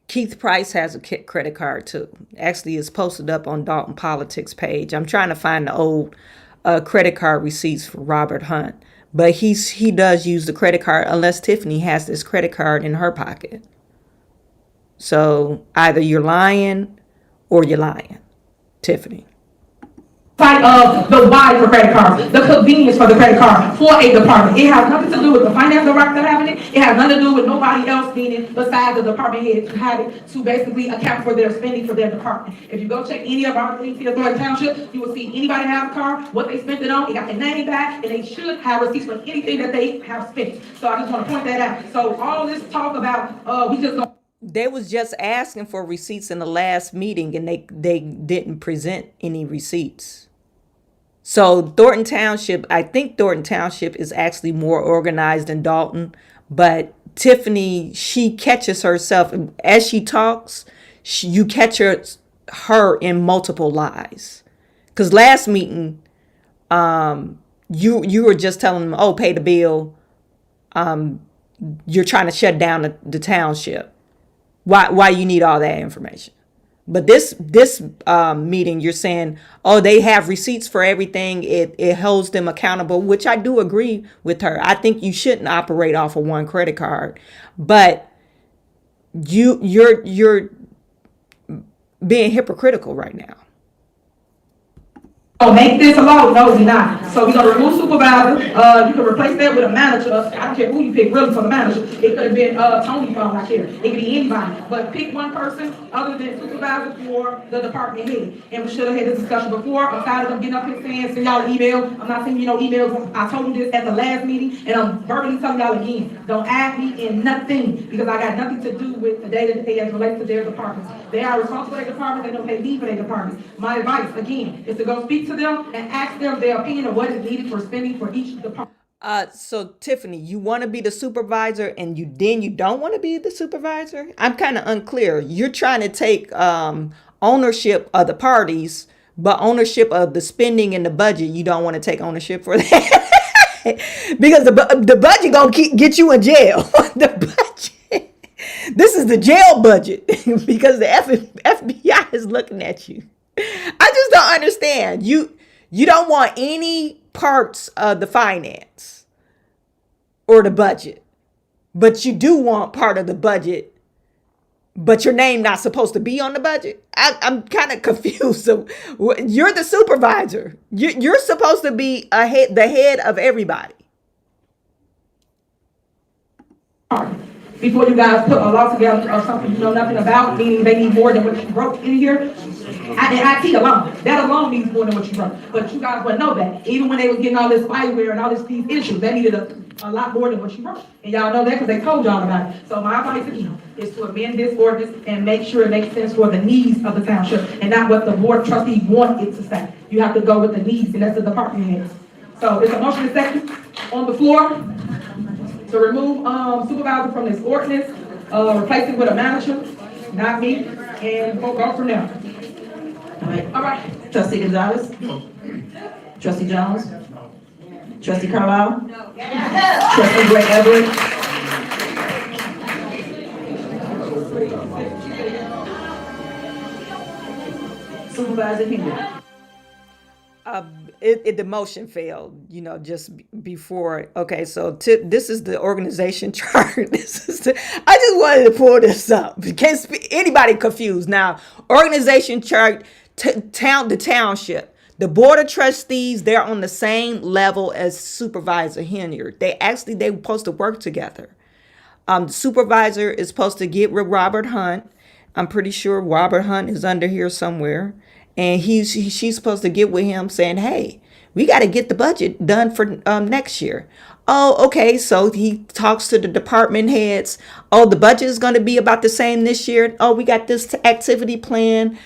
Keith Price has a credit card too. Actually, it's posted up on Dalton Politics page. I'm trying to find the old credit card receipts for Robert Hunt, but he does use the credit card unless Tiffany has this credit card in her pocket. So either you're lying or you're lying, Tiffany. Of the why for credit cards, the convenience for the credit card for a department. It has nothing to do with the finance director having it. It has nothing to do with nobody else being it besides the department head to have it to basically account for their spending for their department. If you go check any of our things here at Thornton Township, you will see anybody have a car, what they spent it on, they got their name back, and they should have receipts for anything that they have spent. So I just want to point that out. So all this talk about we just don't. They was just asking for receipts in the last meeting, and they didn't present any receipts. So Thornton Township, I think Thornton Township is actually more organized than Dalton, but Tiffany, she catches herself as she talks. You catch her in multiple lies. Because last meeting, you were just telling them, oh, pay the bill. You're trying to shut down the township. Why you need all that information? But this meeting, you're saying, oh, they have receipts for everything. It holds them accountable, which I do agree with her. I think you shouldn't operate off of one credit card, but you're being hypocritical right now. Make this a law. No, we're not. So we're gonna remove supervisor. You can replace that with a manager. I don't care who you pick really for the manager. It could have been Tony from I care. It could be anybody. But pick one person other than supervisor for the department head. And we should have had this discussion before. I'm tired of them getting up here saying, send y'all an email. I'm not sending you no emails. I told you this at the last meeting, and I'm verbally telling y'all again. Don't add me in nothing, because I got nothing to do with the day-to-day as relates to their departments. They are responsible for their departments. They don't pay me for their departments. My advice, again, is to go speak to them and ask them their opinion of what is needed for spending for each department. So Tiffany, you want to be the supervisor, and you don't want to be the supervisor? I'm kind of unclear. You're trying to take ownership of the parties, but ownership of the spending and the budget, you don't want to take ownership for that. Because the budget gonna get you in jail. The budget. This is the jail budget because the FBI is looking at you. I just don't understand. You don't want any parts of the finance or the budget, but you do want part of the budget, but your name not supposed to be on the budget. I'm kind of confused. So you're the supervisor. You're supposed to be the head of everybody. Before you guys put a law together or something you know nothing about, meaning they need more than what you wrote in here. And IT alone, that alone needs more than what you wrote. But you guys wouldn't know that. Even when they was getting all this spyware and all these issues, they needed a lot more than what you wrote. And y'all know that because they told y'all about it. So my advice again is to amend this ordinance and make sure it makes sense for the needs of the township and not what the board of trustees want it to say. You have to go with the needs, and that's the department heads. So it's a motion and second on the floor to remove supervisor from this ordinance, replace it with a manager, not me, and we'll go from there. All right. Trustee Gonzalez? No. Trustee Jones? No. Trustee Carlisle? No. Trustee Gray Everett? Supervisor Henry? The motion failed, just before. Okay, so this is the organization chart. I just wanted to pull this up. Can't anybody confused now. Organization chart, the township, the board of trustees, they're on the same level as Supervisor Henyard. They were supposed to work together. The supervisor is supposed to get with Robert Hunt. I'm pretty sure Robert Hunt is under here somewhere. And she's supposed to get with him saying, hey, we got to get the budget done for next year. Oh, okay. So he talks to the department heads. Oh, the budget is going to be about the same this year. Oh, we got this activity plan,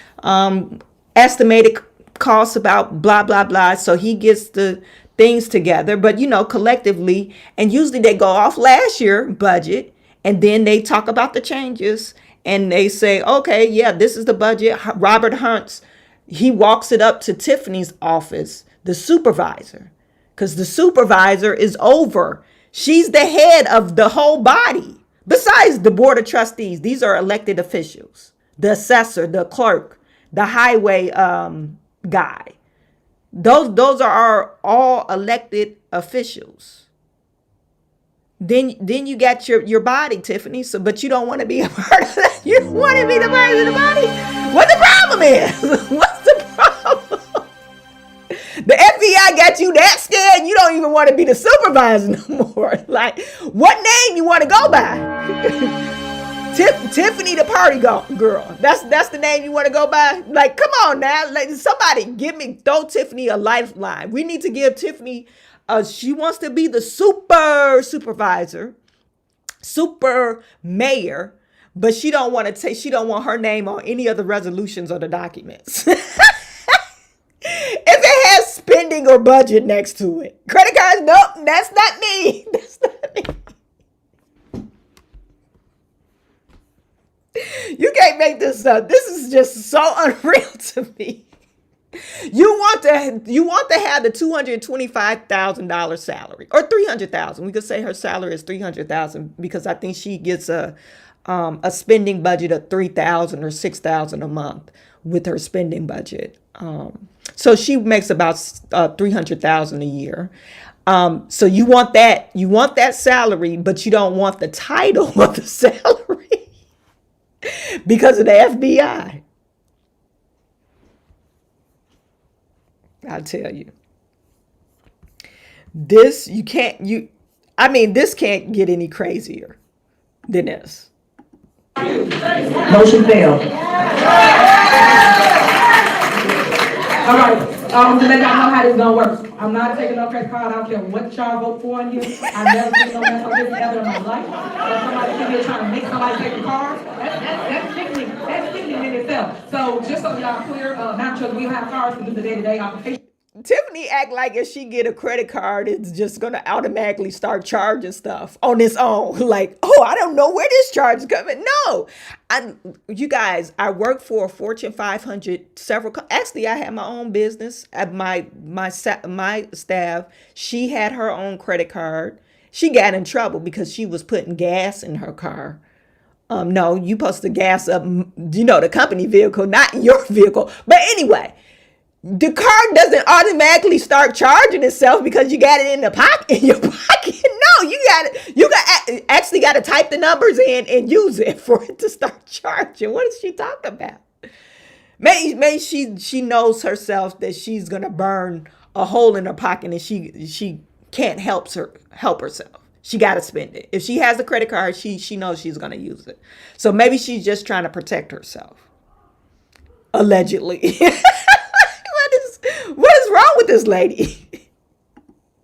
estimated costs about blah, blah, blah. So he gets the things together, but collectively, and usually they go off last year budget, and then they talk about the changes, and they say, okay, yeah, this is the budget. Robert Hunt's, he walks it up to Tiffany's office, the supervisor, because the supervisor is over. She's the head of the whole body. Besides the board of trustees, these are elected officials, the assessor, the clerk, the highway guy. Those are all elected officials. Then you got your body, Tiffany. So, but you don't want to be a part of that. You want to be the part of the body. What the problem is? What's the problem? The FBI got you that scared, you don't even want to be the supervisor no more. Like, what name you want to go by? Tiffany the party girl. That's the name you want to go by? Like, come on now. Like, somebody throw Tiffany a lifeline. We need to give Tiffany, she wants to be the supervisor, super mayor, but she don't want her name on any of the resolutions or the documents. If it has spending or budget next to it. Credit cards, nope, that's not me. That's not me. You can't make this up. This is just so unreal to me. You want to have the $225,000 salary, or $300,000. We could say her salary is $300,000 because I think she gets a spending budget of $3,000 or $6,000 a month with her spending budget. So she makes about $300,000 a year. So you want that salary, but you don't want the title of the salary because of the FBI. I'll tell you. This can't get any crazier than this. Motion failed. All right, to let y'all know how this is gonna work. I'm not taking no credit card. I don't care what y'all vote for in here. I've never seen no mess like this ever in my life. Somebody sitting here trying to make somebody take the card. That's sickening in itself. So just so y'all clear, not because we don't have cars to do the day-to-day operation. Tiffany act like if she get a credit card, it's just going to automatically start charging stuff on its own. Like, oh, I don't know where this charge is coming. No, you guys, I work for a Fortune 500, actually, I had my own business at my staff. She had her own credit card. She got in trouble because she was putting gas in her car. No, you supposed to gas up, the company vehicle, not your vehicle. But anyway, the card doesn't automatically start charging itself because you got it in your pocket. No, you actually got to type the numbers in and use it for it to start charging. What is she talking about? Maybe she knows herself that she's gonna burn a hole in her pocket and she can't help herself. She got to spend it. If she has a credit card, she knows she's gonna use it. So maybe she's just trying to protect herself. Allegedly. What is wrong with this lady?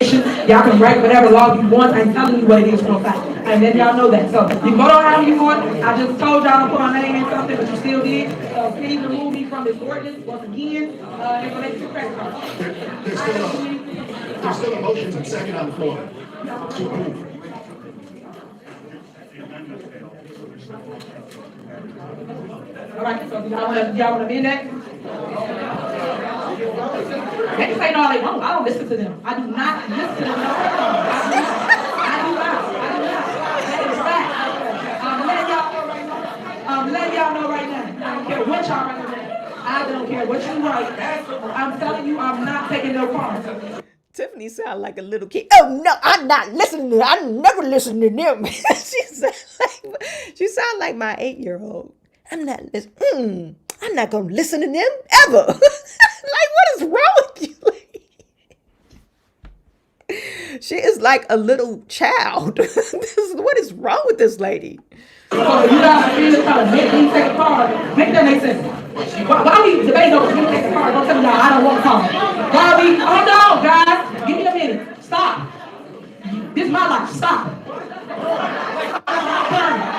Y'all can write whatever law you want. I'm telling you what it is for a fact. And then y'all know that. So you can vote on how you want. I just told y'all to put my name in something, but you still did. Please remove me from this ordinance once again. In relation to credit cards. There's still a motion and second on the floor to approve. All right, so y'all want to amend that? They can say no, they don't. I don't listen to them. I do not listen to them. I do not. That is fact. I'm letting y'all know right now. I don't care what y'all write. I don't care what you write. I'm telling you, I'm not taking no part. Tiffany sound like a little kid. Oh no, I'm not listening to them. I never listen to them. She sound like my 8-year-old. I'm not listening. I'm not gonna listen to them ever. Like, what is wrong with you? She is like a little child. What is wrong with this lady? So you guys are trying to make me take a card. Make that make sense. Why we debating over me take a card? Don't tell me I don't want a card. Why we? Hold on, guys. Give me a minute. Stop. This is my life. Stop.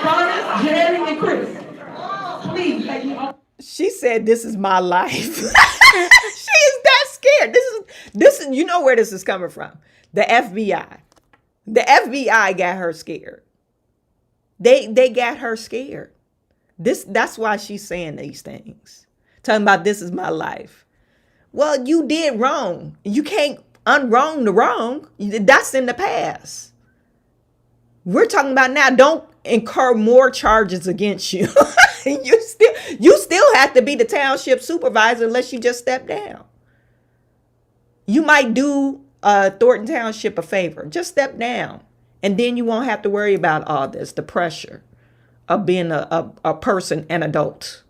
Burns, Jerry, and Chris. Please take me off. She said, "This is my life." She is that scared. This is, you know where this is coming from. The FBI. The FBI got her scared. They got her scared. That's why she's saying these things. Talking about this is my life. Well, you did wrong. You can't unwrong the wrong. That's in the past. We're talking about now. Don't incur more charges against you. You still have to be the township supervisor unless you just step down. You might do Thornton Township a favor. Just step down. And then you won't have to worry about all this, the pressure of being a person, an adult,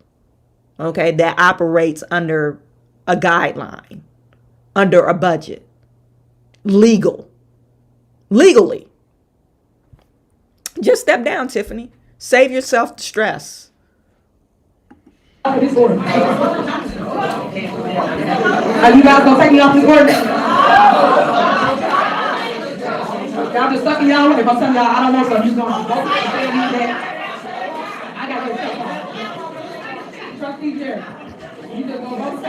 okay, that operates under a guideline, under a budget, legally. Just step down, Tiffany. Save yourself the stress. Are you guys gonna take me off this ordinance? Y'all just sucking y'all in. If I'm telling y'all I don't want some, you gonna vote. I got your cell phone. Trustee Jerry, you just gonna vote?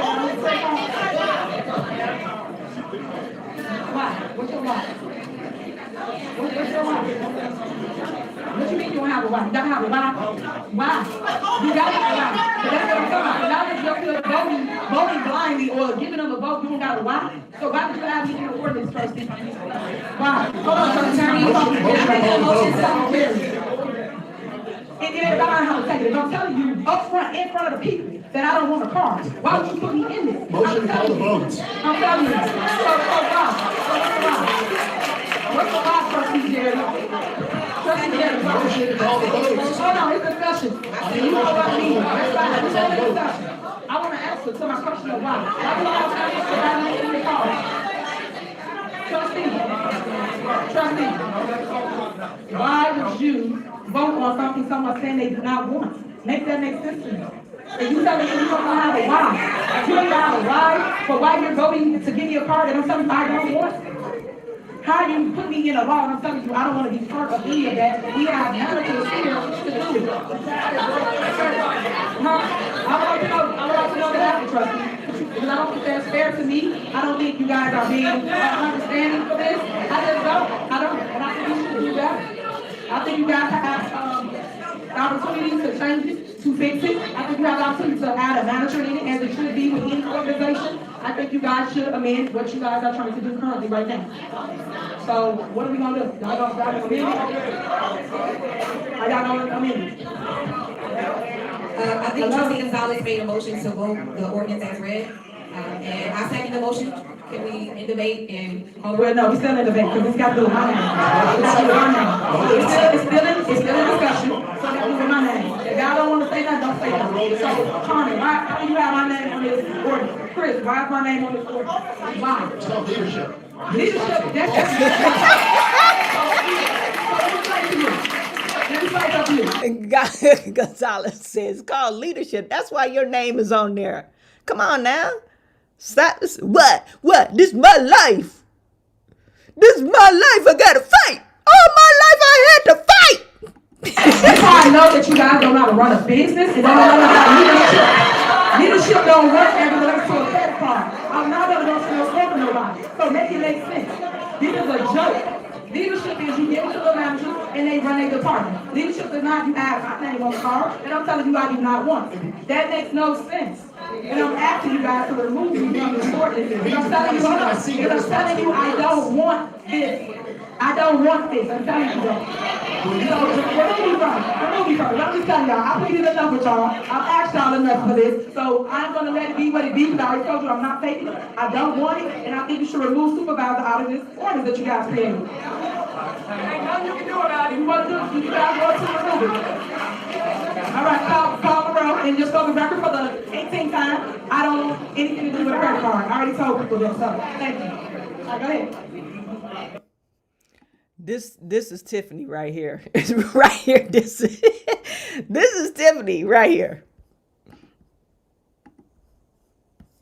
Why? What's your why? What's your why? What you mean you don't have a why? You gotta have a why. Why? You gotta have a why. But that's what I'm talking about. Y'all just up here voting blindly or giving them a vote, you don't got a why. So why did you have me in the ordinance first? Why? Hold on, attorney. And then I have to take it. I'm telling you up front, in front of the people, that I don't want a car. Why would you put me in this? Motion to call the vote. I'm telling you. So why? What's the last trustee, Jerry? Trustee Jerry, motion to call the vote. Hold on, it's a discussion. You know what I mean? That's fine. It's a discussion. I want to answer to my question of why. Why do I have to in the car? Trustee, why would you vote on something someone saying they do not want? Make that make sense to me. And you telling me you don't know how to why. You don't know how to why for why you're voting to give me a card and I'm telling you I don't want. How you put me in a law and I'm telling you I don't want to be part of any of that. We have managers here to do it. I would like to know that after, trustee. Because I don't think that's fair to me. I don't think you guys are being understanding for this. I just don't. And I think you should do that. I think you guys have opportunities to change it, to fix it. I think you have the opportunity to add a manager in it, as it should be with any organization. I think you guys should amend what you guys are trying to do currently right now. So what are we gonna do? Y'all gonna amend it? Are y'all gonna amend it? I think Trustee Gonzalez made a motion to vote the ordinance as read, and I second the motion. Can we in debate and? Well, no, we still in debate because it's got to do with my name. It's still in discussion. So it got to do with my name. If y'all don't want to say that, don't say that. So, Carmen, why do you have my name on this ordinance? Chris, why is my name on this ordinance? Why? It's called leadership. Leadership. Gonzalez says, called leadership. That's why your name is on there. Come on now. Stop. What? This is my life. This is my life. I gotta fight. All my life I had to fight. That's how I know that you guys don't know how to run a business and don't know about leadership. Leadership don't work as it relates to a credit card. I'm not gonna go steal for nobody. So make it make sense. This is a joke. Leadership is you give it to the manager and they run a department. Leadership is not you add my name on the card and I'm telling you I do not want it. That makes no sense. And I'm asking you guys to remove me from this ordinance. And I'm telling you, I don't want this. I don't want this. I'm telling you that. So remove me from it. I'm just telling y'all, I pleaded enough with y'all. I've asked y'all enough for this. So I'm going to let it be what it be because I already told you I'm not taking it. I don't want it. And I think you should remove supervisor out of this ordinance that you guys created. Ain't nothing you can do about it. You want to do it, you guys want to remove it. All right, call the roll and just go to the record for the 18th time. I don't want anything to do with a credit card. I already told people that, so thank you. All right, go ahead. This is Tiffany right here. It's right here. This is Tiffany right here.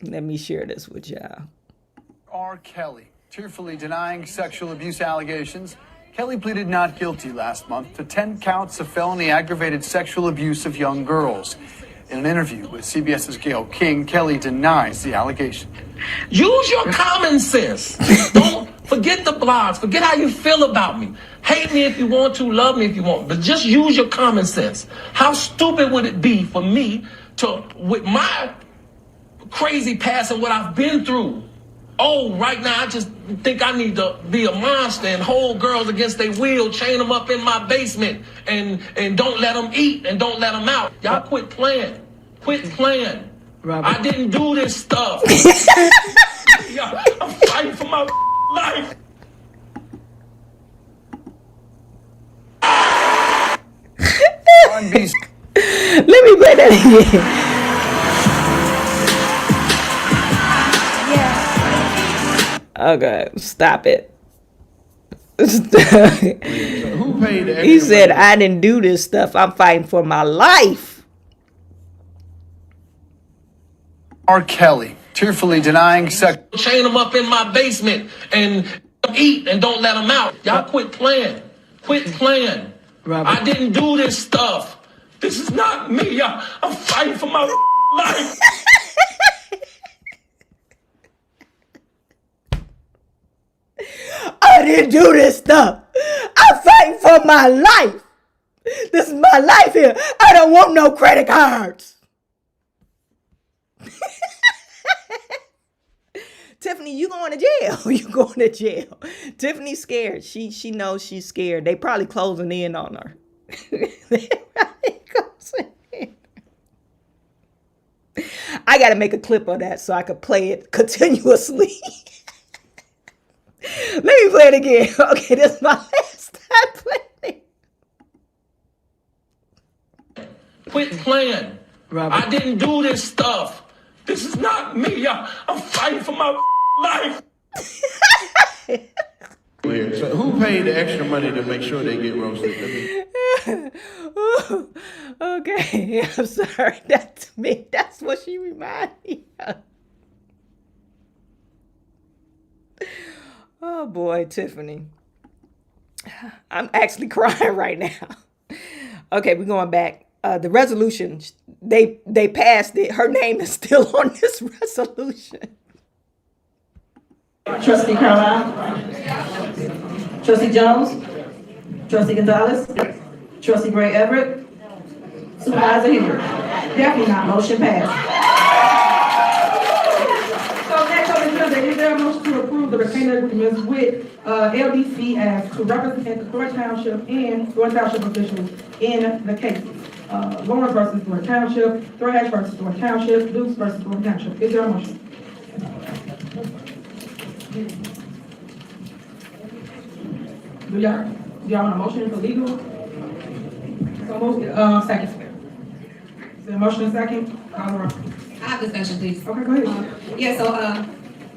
Let me share this with y'all. R. Kelly, tearfully denying sexual abuse allegations. Kelly pleaded not guilty last month to 10 counts of felony aggravated sexual abuse of young girls. In an interview with CBS's Gayle King, Kelly denies the allegation. Use your common sense. Don't forget the blogs. Forget how you feel about me. Hate me if you want to, love me if you want, but just use your common sense. How stupid would it be for me to, with my crazy past and what I've been through, oh, right now I just think I need to be a monster and hold girls against their will, chain them up in my basement, and don't let them eat and don't let them out. Y'all quit playing. Quit playing. Robert. I didn't do this stuff. I'm fighting for my life. Let me play that again. Okay, stop it. Who paid the extra He said, money? I didn't do this stuff. I'm fighting for my life. R. Kelly tearfully denying sex. Chain them up in my basement and eat and don't let them out. Y'all quit playing. Quit playing. Robert. I didn't do this stuff. This is not me. I'm fighting for my life. I didn't do this stuff. I'm fighting for my life. This is my life here. I don't want no credit cards. Tiffany, you going to jail. You going to jail. Tiffany's scared. She knows she's scared. They probably closing in on her. They probably closing in. I got to make a clip of that so I could play it continuously. Let me play it again. Okay, this is my last time playing it. Quit playing. Robert. I didn't do this stuff. This is not me. I'm fighting for my life. Weird. So who paid the extra money to make sure they get roasted? Okay, I'm sorry. That's me. That's what she reminded me of. Oh boy, Tiffany. I'm actually crying right now. Okay, we're going back. The resolution, they passed it. Her name is still on this resolution. Trustee Carlisle. Trustee Jones. Trustee Gonzalez. Trustee Gray Everett. Supervisor Hill. Definitely not. Motion passed. So next on the agenda, is there a motion to approve the retainer agreements with LDC as to represent the Thornton Township and Thornton Township officials in the cases? Lawrence versus Thornton Township, Thrash versus Thornton Township, Dukes versus Thornton Township. Is there a motion? Do y'all want a motion for legal? So move, second. Is there a motion and second? Call the roll. I have discussion, please. Okay, go ahead. Yeah, so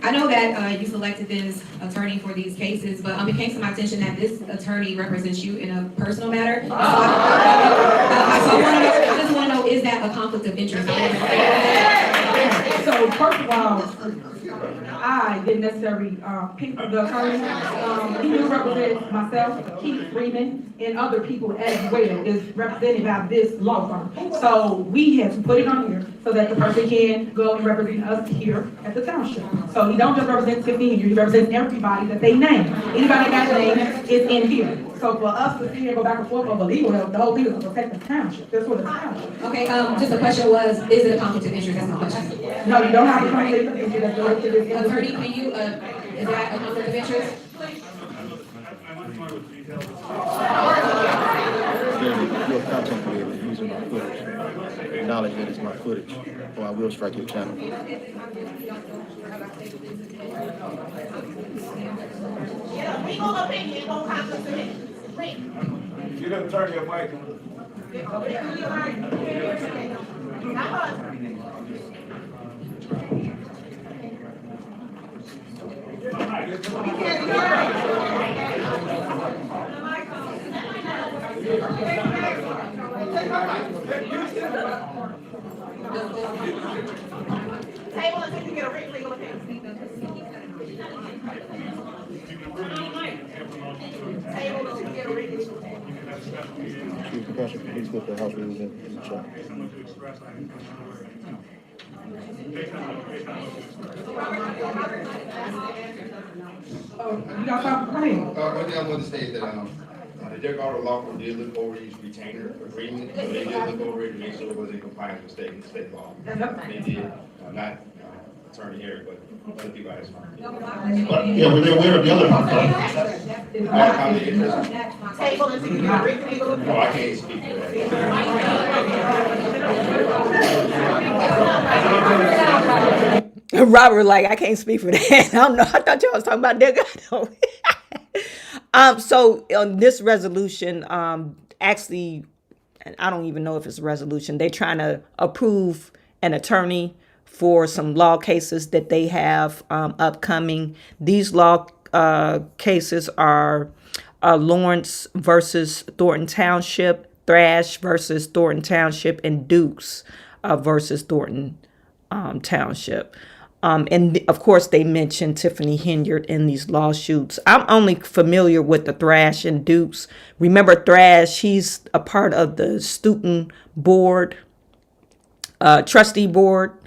I know that you selected this attorney for these cases, but it came to my attention that this attorney represents you in a personal matter. So I just want to know, is that a conflict of interest? So first of all, I didn't necessarily pick the attorney. He will represent myself, Keith Freeman, and other people as well is represented by this law firm. So we had to put it on here so that the person can go and represent us here at the township. So he don't just represent Tiffany here, he represents everybody that they name. Anybody that name is in here. So for us to see here go back and forth over legal help, the whole thing is to protect the township. That's what the township. Okay, just the question was, is it a conflict of interest? That's my question. No, you don't have to conflict of interest. Attorney, can you, is that a conflict of interest? You're content creator using my footage. Acknowledge that it's my footage, or I will strike your channel. Legal opinion on conflict of interest. You gotta turn your mic on. Table until you get a written legal opinion. Table until you get a written legal opinion. Chief Professor, please put the House rules in the chat. You got something for me? One thing I want to say is that the Delgado Law Firm did look over each retainer agreement, so they did look over it to make sure it was in compliance with state law. They did, not Attorney Harry, but other people at his firm. But, yeah, were they aware of the other part? No, I can't speak for that. Robert, like, I can't speak for that. I don't know. I thought y'all was talking about Delgado. So on this resolution, actually, and I don't even know if it's a resolution. They're trying to approve an attorney for some law cases that they have upcoming. These law cases are Lawrence versus Thornton Township, Thrash versus Thornton Township, and Dukes versus Thornton Township. And of course, they mentioned Tiffany Henyard in these lawsuits. I'm only familiar with the Thrash and Dukes. Remember Thrash, he's a part of the student board, trustee board.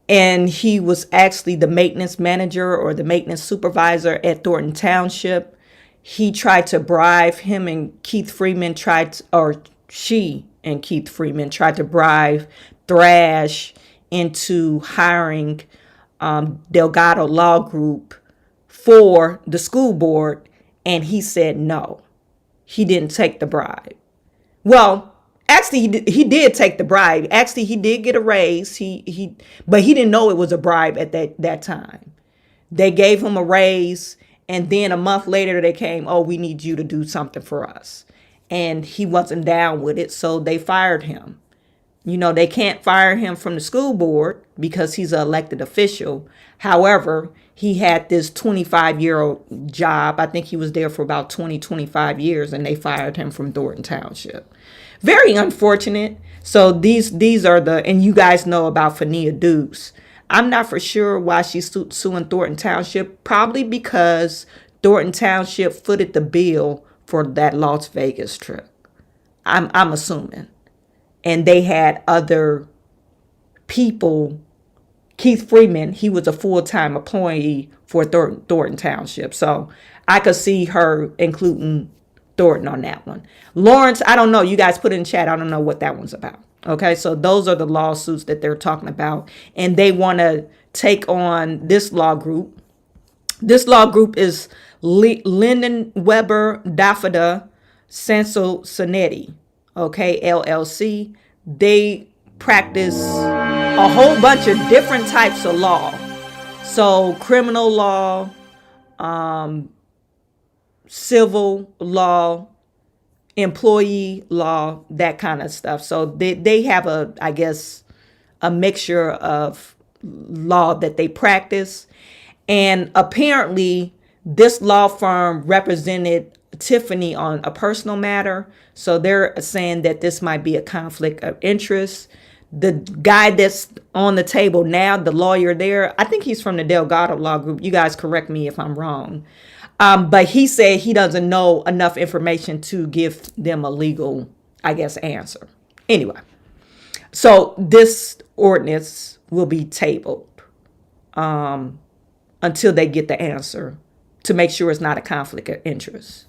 And he was actually the maintenance manager or the maintenance supervisor at Thornton Township. He tried to bribe him and Keith Freeman she and Keith Freeman tried to bribe Thrash into hiring Delgado Law Group for the school board, and he said no. He didn't take the bribe. Well, actually, he did take the bribe. Actually, he did get a raise. But he didn't know it was a bribe at that time. They gave him a raise, and then a month later they came, oh, we need you to do something for us. And he wasn't down with it, so they fired him. You know, they can't fire him from the school board because he's an elected official. However, he had this 25-year-old job. I think he was there for about 25 years, and they fired him from Thornton Township. Very unfortunate. So these are and you guys know about Fania Dukes. I'm not for sure why she's suing Thornton Township. Probably because Thornton Township footed the bill for that Las Vegas trip. I'm assuming. And they had other people. Keith Freeman, he was a full-time employee for Thornton Township. So I could see her including Thornton on that one. Lawrence, I don't know. You guys put it in chat. I don't know what that one's about. Okay, so those are the lawsuits that they're talking about. And they want to take on this law group. This law group is Linden Weber Daffida Senso Sonetti. Okay, LLC. They practice a whole bunch of different types of law. So criminal law, civil law, employee law, that kind of stuff. So they have a mixture of law that they practice. And apparently this law firm represented Tiffany on a personal matter. So they're saying that this might be a conflict of interest. The guy that's on the table now, the lawyer there, I think he's from the Delgado Law Group. You guys correct me if I'm wrong. But he said he doesn't know enough information to give them a legal, answer. Anyway, so this ordinance will be tabled until they get the answer to make sure it's not a conflict of interest.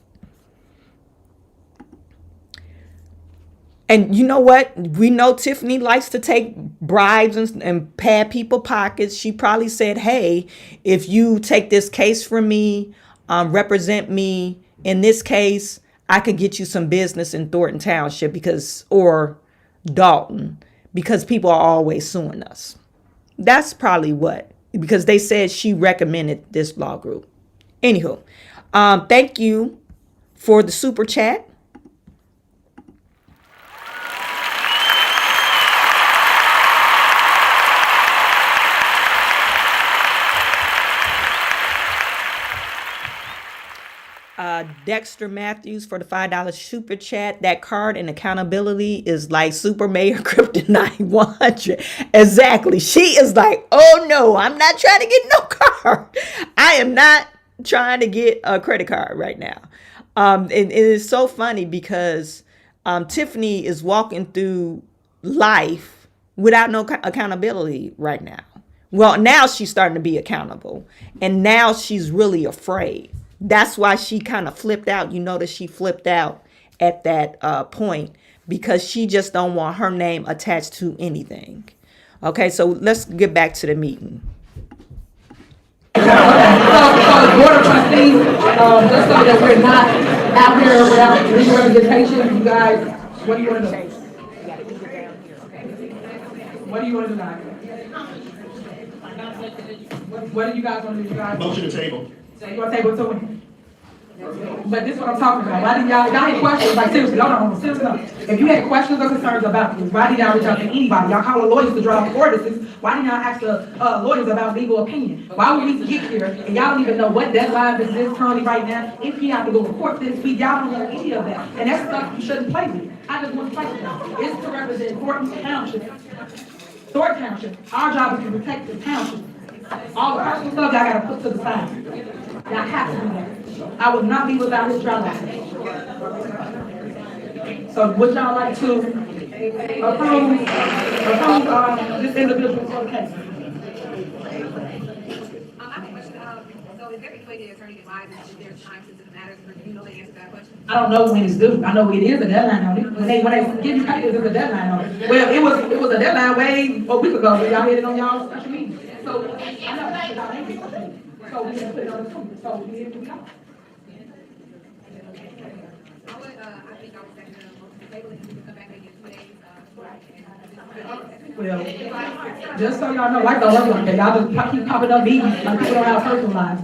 And you know what? We know Tiffany likes to take bribes and pad people's pockets. She probably said, hey, if you take this case from me, represent me in this case, I could get you some business in Thornton Township or Dalton, because people are always suing us. That's probably because they said she recommended this law group. Anywho, thank you for the super chat. Dexter Matthews for the $5 super chat. That card and accountability is like Super Mayor Kryptonite 100. Exactly. She is like, oh no, I'm not trying to get no card. I am not trying to get a credit card right now. And it is so funny because Tiffany is walking through life without no accountability right now. Well, now she's starting to be accountable, and now she's really afraid. That's why she kind of flipped out. You notice she flipped out at that point because she just don't want her name attached to anything. Okay, so let's get back to the meeting. So board of trustees, just so that we're not out here without legal representation, you guys, what do you want to do? What do you want to do, guys? What do you guys want to do, you guys? Motion to table. So you want to table to win? But this is what I'm talking about. Why did y'all had questions? Like seriously, hold on, seriously. If you had questions or concerns about this, why did y'all reach out to anybody? Y'all call the lawyers to draw up ordinances. Why didn't y'all ask the lawyers about legal opinion? Why would we get here and y'all don't even know what deadline exists currently right now? If you have to go to court this week, y'all don't know any of that. And that's stuff you shouldn't play with. I just want to play with that. It's to represent Thornton Township. Thornton Township. Our job is to protect the township. All the personal stuff y'all gotta put to the side. Y'all have to do that. I would not be without his job. So would y'all like to approve this individual for the case? I have a question. So is there any way the attorney advises if there's time sensitive matters, or do you know the answer to that question? I don't know when it's due. I know it is a deadline on it. When they give you papers, there's a deadline on it. Well, it was a deadline way a week ago. Y'all had it on y'all special meeting. So I know that y'all ain't get it. So we can put it on the Twitter. So here we go. I think I was second the motion to table it, and we can come back maybe in 2 days. Well, just so y'all know, life don't work like that. Y'all just keep popping up meetings like people don't have personal lives.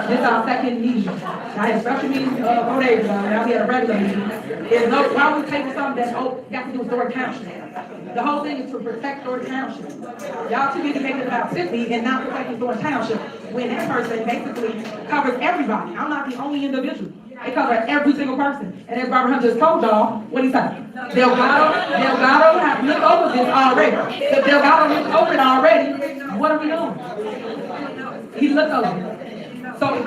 This is our second meeting. I had a special meeting 4 days ago, and now we had a regular meeting. There's no, why would we table something that's got to do with Thornton Township? The whole thing is to protect Thornton Township. Y'all too busy making it about Tiffany and not protecting Thornton Township, when that person basically covers everybody. I'm not the only individual. They cover every single person. And as Robert Hunter just told y'all, what he said? Delgado have looked over this already. If Delgado looked over it already, what are we doing? He looked over it. So it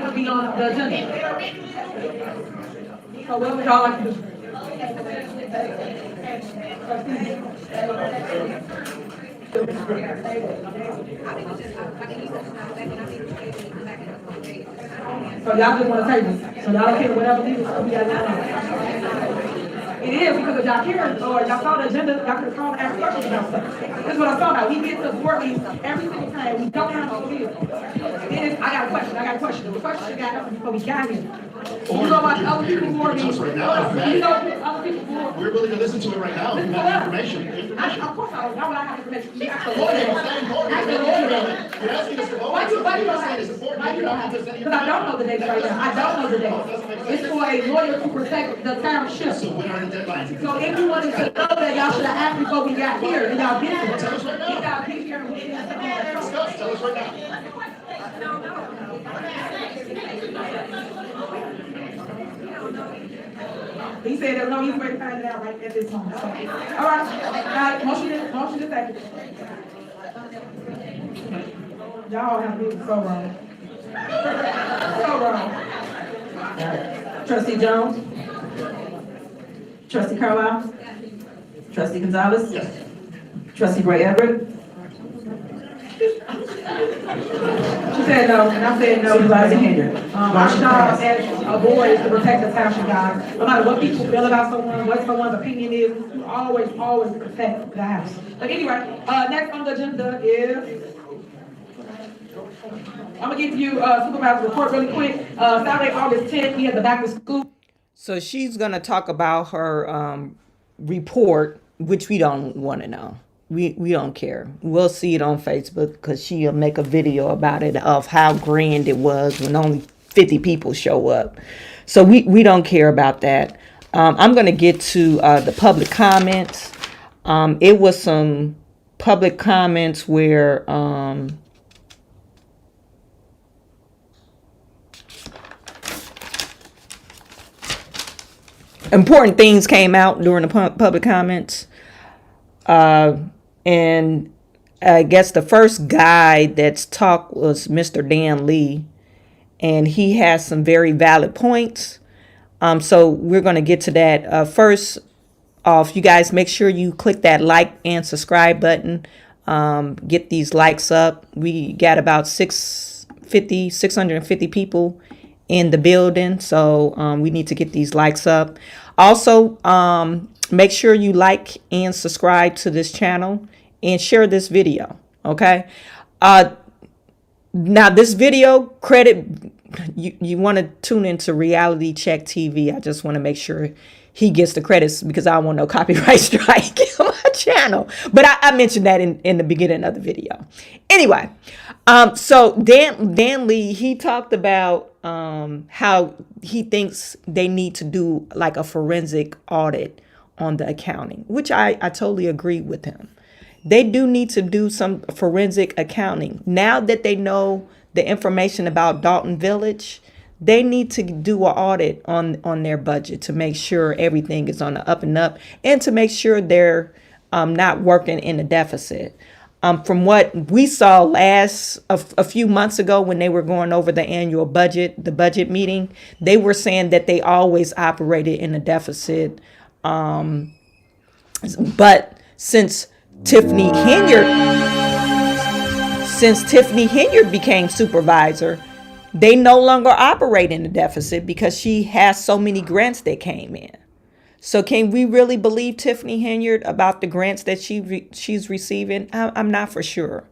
would be on the agenda. So what would y'all like to do? So y'all just want to take this. So y'all don't care whatever legal stuff we got going on. It is because of y'all here, or y'all saw the agenda, y'all could have called and asked questions about stuff. This is what I'm talking about. We get to board meetings every single time. We don't have no deal. I got a question. The question you got before we got here. You know about the other people board meetings? Right now. You know other people board. We're willing to listen to it right now. If you have information. Of course I don't. Why would I have information? You ask the lawyer. Ask the lawyer. You're asking us to vote. Why you don't have it? Why you don't have it? Because I don't know the dates right now. I don't know the dates. It's for a lawyer to protect the township. So when are the deadlines? So if you wanted to know that, y'all should have asked before we got here, and y'all didn't. Tell us right now. Y'all get here and we didn't discuss. Tell us right now. He said that no, he's ready to find it out right at this moment. So, all right, motion to second. Y'all have been so wrong. So wrong. Trustee Jones? Trustee Carlisle? Trustee Gonzalez? Yes. Trustee Gray Everett? She said no, and I said no. Supervisor Hendrick. Our job as a board is to protect the township, guys. No matter what people feel about someone, what someone's opinion is, you always protect the house. But anyway, next on the agenda is, I'm gonna give you supervisor report really quick. Saturday, August 10th, we had the back to school. So she's gonna talk about her report, which we don't want to know. We don't care. We'll see it on Facebook because she'll make a video about it of how grand it was when only 50 people show up. So we don't care about that. I'm going to get to the public comments. It was some public comments where important things came out during the public comments. And I guess the first guy that's talked was Mr. Dan Lee. and he has some very valid points. So we're going to get to that. First off, you guys make sure you click that like and subscribe button. Get these likes up. We got about 650 people in the building, so we need to get these likes up. Also, make sure you like and subscribe to this channel and share this video. Okay. Now this video credit, you want to tune into Reality Check TV. I just want to make sure he gets the credits because I don't want no copyright strike on my channel. But I mentioned that in the beginning of the video. Anyway, so Dan Lee, he talked about how he thinks they need to do like a forensic audit on the accounting, which I totally agree with him. They do need to do some forensic accounting. Now that they know the information about Dalton Village, they need to do an audit on their budget to make sure everything is on the up and up, and to make sure they're not working in a deficit. From what we saw a few months ago when they were going over the annual budget, the budget meeting, they were saying that they always operated in a deficit. But since Tiffany Henyard became supervisor, they no longer operate in a deficit because she has so many grants that came in. So can we really believe Tiffany Henyard about the grants that she's receiving? I'm not for sure.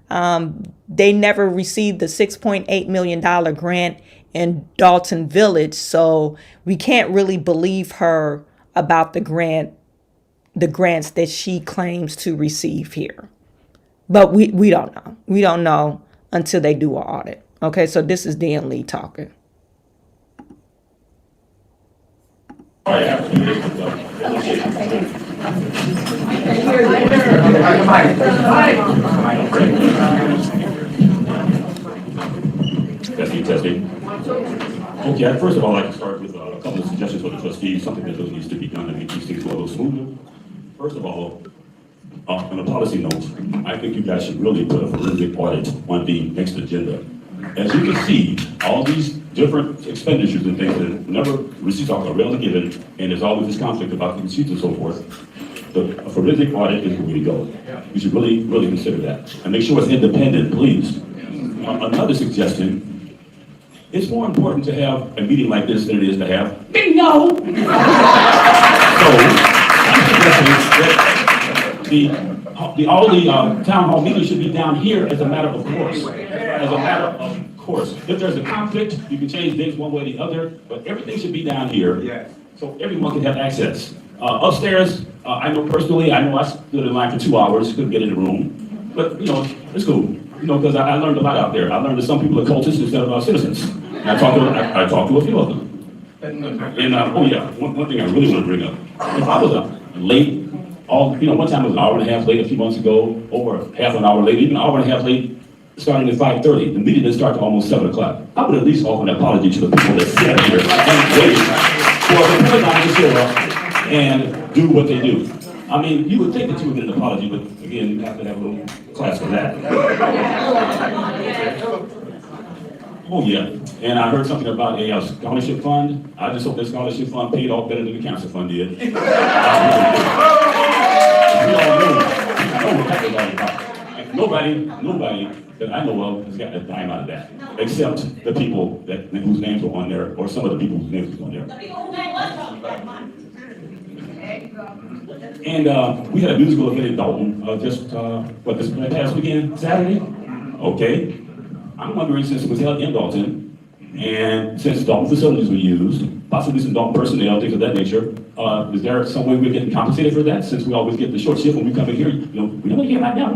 They never received the $6.8 million grant in Dalton Village, so we can't really believe her about the grants that she claims to receive here. But we don't know. We don't know until they do an audit. Okay, so this is Dan Lee talking. Testing. Okay, first of all, I'd like to start with a couple of suggestions for the trustees, something that really needs to be done to make these things go a little smoother. First of all, on a policy note, I think you guys should really put a forensic audit on the next agenda. As you can see, all these different expenditures and things that never receipts are rarely given, and there's always this conflict about the receipts and so forth. A forensic audit is the way to go. You should really, really consider that. And make sure it's independent, please. Another suggestion, it's more important to have a meeting like this than it is to have bingo! So, I'm suggesting that all the town hall meetings should be down here as a matter of course. As a matter of course. If there's a conflict, you can change things one way or the other, but everything should be down here so everyone can have access. Upstairs, I know personally, I stood in line for 2 hours, couldn't get in the room, but it's cool. Because I learned a lot out there. I learned that some people are cultists instead of citizens. And I talked to a few of them. And one thing I really want to bring up. If I was late, one time I was an hour and a half late a few months ago, or half an hour late, even an hour and a half late, starting at 5:30. The meeting didn't start till almost 7 o'clock. I would at least offer an apology to the people that sat here and waited for the Pentagon to show up and do what they do. I mean, you would think that you would get an apology, but again, you have to have a little class for that. Oh yeah, and I heard something about a scholarship fund. I just hope that scholarship fund paid off better than the cancer fund did. We all know what that was all about. Nobody that I know of has gotten a dime out of that, except the people whose names were on there, or some of the people whose names were on there. And we had a musical event in Dalton this past weekend, Saturday? Okay. I'm wondering, since it was held in Dalton, and since Dalton facilities were used, possibly some Dalton personnel, things of that nature, is there some way we're getting compensated for that? Since we always get the short shift when we come in here, we don't get right now,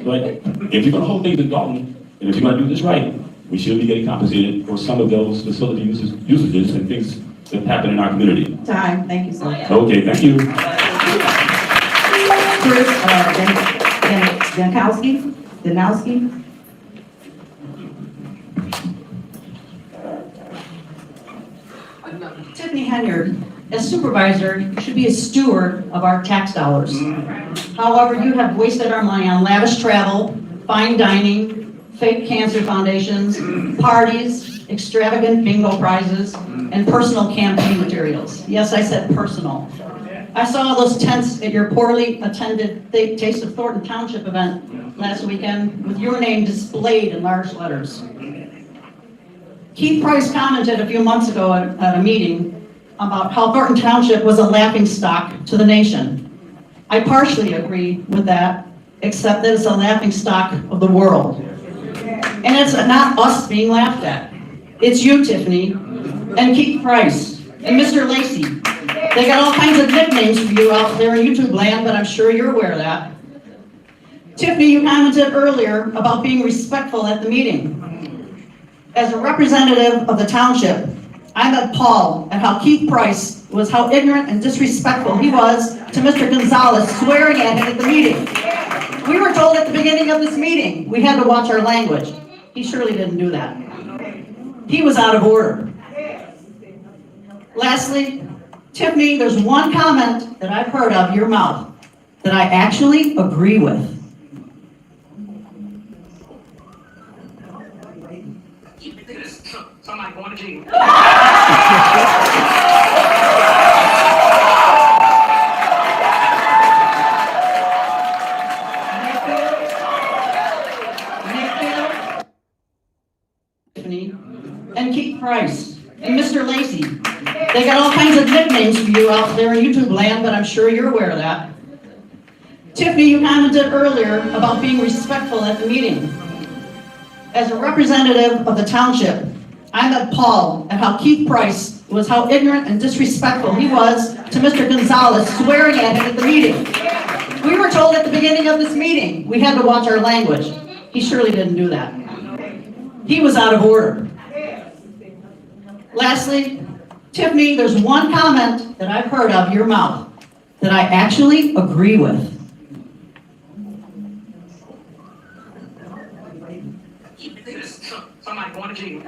But if you're going to hold things in Dalton, and if you're going to do this right, we should be getting compensated for some of those facility usages and things that happen in our community. Time, thank you, sir. Okay, thank you. Chris, Danowski. Tiffany Henyard, as supervisor, should be a steward of our tax dollars. However, you have wasted our money on lavish travel, fine dining, fake cancer foundations, parties, extravagant bingo prizes, and personal campaign materials. Yes, I said personal. I saw those tents at your poorly attended Taste of Thornton Township event last weekend with your name displayed in large letters. Keith Price commented a few months ago at a meeting about how Thornton Township was a laughingstock to the nation. I partially agree with that, except that it's a laughingstock of the world. And it's not us being laughed at. It's you, Tiffany, and Keith Price, and Mr. Lacey. They got all kinds of nicknames for you out there in YouTube land, but I'm sure you're aware of that. Tiffany, you commented earlier about being respectful at the meeting. As a representative of the township, I'm appalled at how Keith Price was, how ignorant and disrespectful he was to Mr. Gonzalez swearing at him at the meeting. We were told at the beginning of this meeting we had to watch our language. He surely didn't do that. He was out of order. Lastly, Tiffany, there's one comment that I've heard out of your mouth that I actually agree with. Somebody going to jail. Tiffany, and Keith Price, and Mr. Lacey. They got all kinds of nicknames for you out there in YouTube land, but I'm sure you're aware of that. Tiffany, you commented earlier about being respectful at the meeting. As a representative of the township, I'm appalled at how Keith Price was, how ignorant and disrespectful he was to Mr. Gonzalez swearing at him at the meeting. We were told at the beginning of this meeting we had to watch our language. He surely didn't do that. He was out of order. Lastly, Tiffany, there's one comment that I've heard out of your mouth that I actually agree with. Somebody going to jail.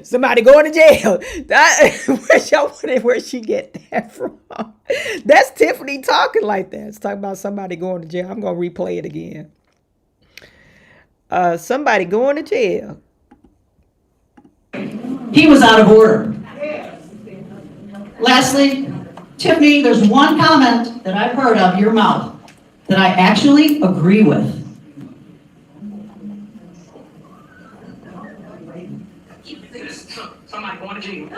Somebody going to jail. Where'd she get that from? That's Tiffany talking like that. It's talking about somebody going to jail. I'm going to replay it again. Somebody going to jail. He was out of order. Lastly, Tiffany, there's one comment that I've heard out of your mouth that I actually agree with. Somebody going to jail.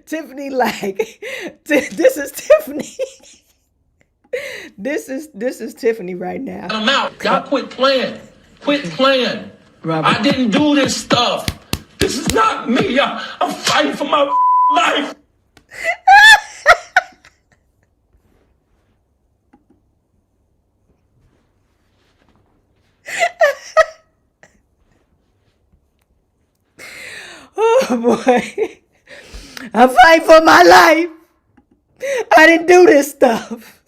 Tiffany, like, this is Tiffany. This is Tiffany right now. I'm out. Y'all quit playing. Quit playing. I didn't do this stuff. This is not me. I'm fighting for my life. Oh boy. I'm fighting for my life. I didn't do this stuff.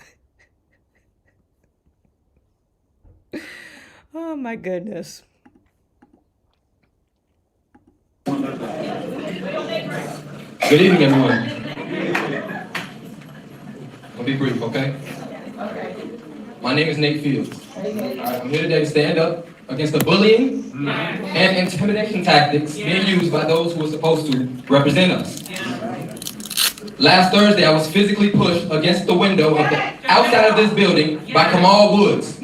Oh my goodness. Good evening, everyone. I'll be brief, okay? My name is Nate Fields. I'm here today to stand up against the bullying and intimidation tactics being used by those who are supposed to represent us. Last Thursday, I was physically pushed against the window of the outside of this building by Kamal Woods,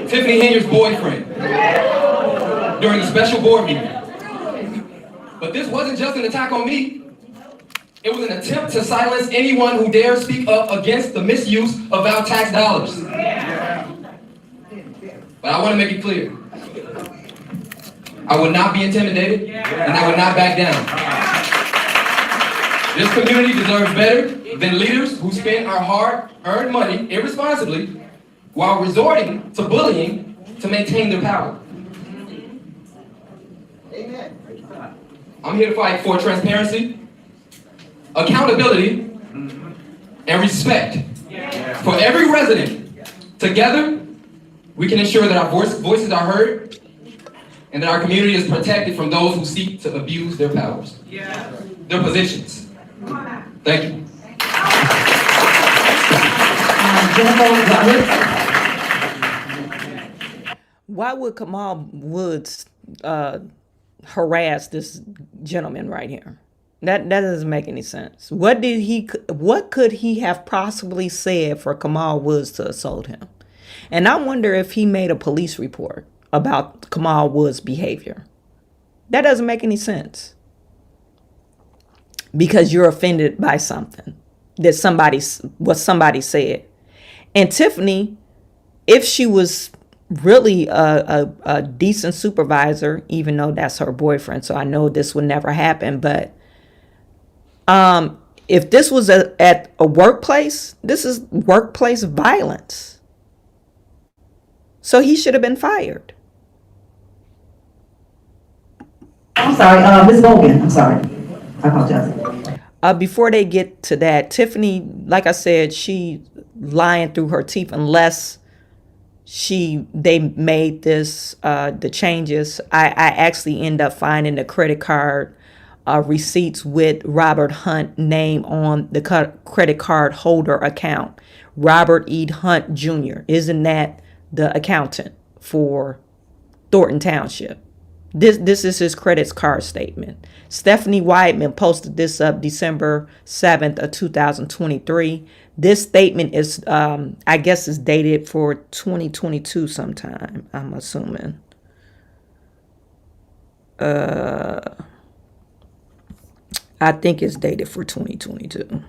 Tiffany Henyard's boyfriend, during a special board meeting. But this wasn't just an attack on me. It was an attempt to silence anyone who dared speak up against the misuse of our tax dollars. But I want to make it clear. I would not be intimidated, and I would not back down. This community deserves better than leaders who spend our hard-earned money irresponsibly while resorting to bullying to maintain their power. I'm here to fight for transparency, accountability, and respect for every resident. Together, we can ensure that our voices are heard and that our community is protected from those who seek to abuse their powers, their positions. Thank you. Why would Kamal Woods harass this gentleman right here? That doesn't make any sense. What could he have possibly said for Kamal Woods to assault him? And I wonder if he made a police report about Kamal Woods' behavior. That doesn't make any sense. Because you're offended by something that somebody said. And Tiffany, if she was really a decent supervisor, even though that's her boyfriend, so I know this would never happen, but if this was at a workplace, this is workplace violence. So he should have been fired. I'm sorry, Ms. Bogan, I'm sorry. I apologize. Before they get to that, Tiffany, like I said, she lying through her teeth unless they made this the changes. I actually end up finding the credit card receipts with Robert Hunt name on the credit card holder account. Robert E. Hunt Jr. Isn't that the accountant for Thornton Township? This is his credit card statement. Stephanie Whiteman posted this up December 7th of 2023. This statement is, I guess, is dated for 2022 sometime, I'm assuming. I think it's dated for 2022.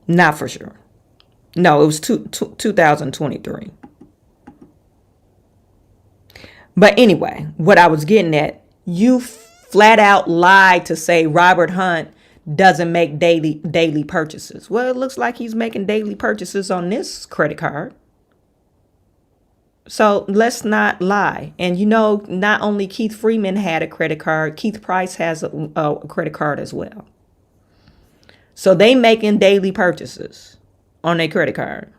Not for sure. No, it was 2023. But anyway, what I was getting at, you flat out lied to say Robert Hunt doesn't make daily purchases. Well, it looks like he's making daily purchases on this credit card. So let's not lie. And you know, not only Keith Freeman had a credit card, Keith Price has a credit card as well. So they making daily purchases on their credit card.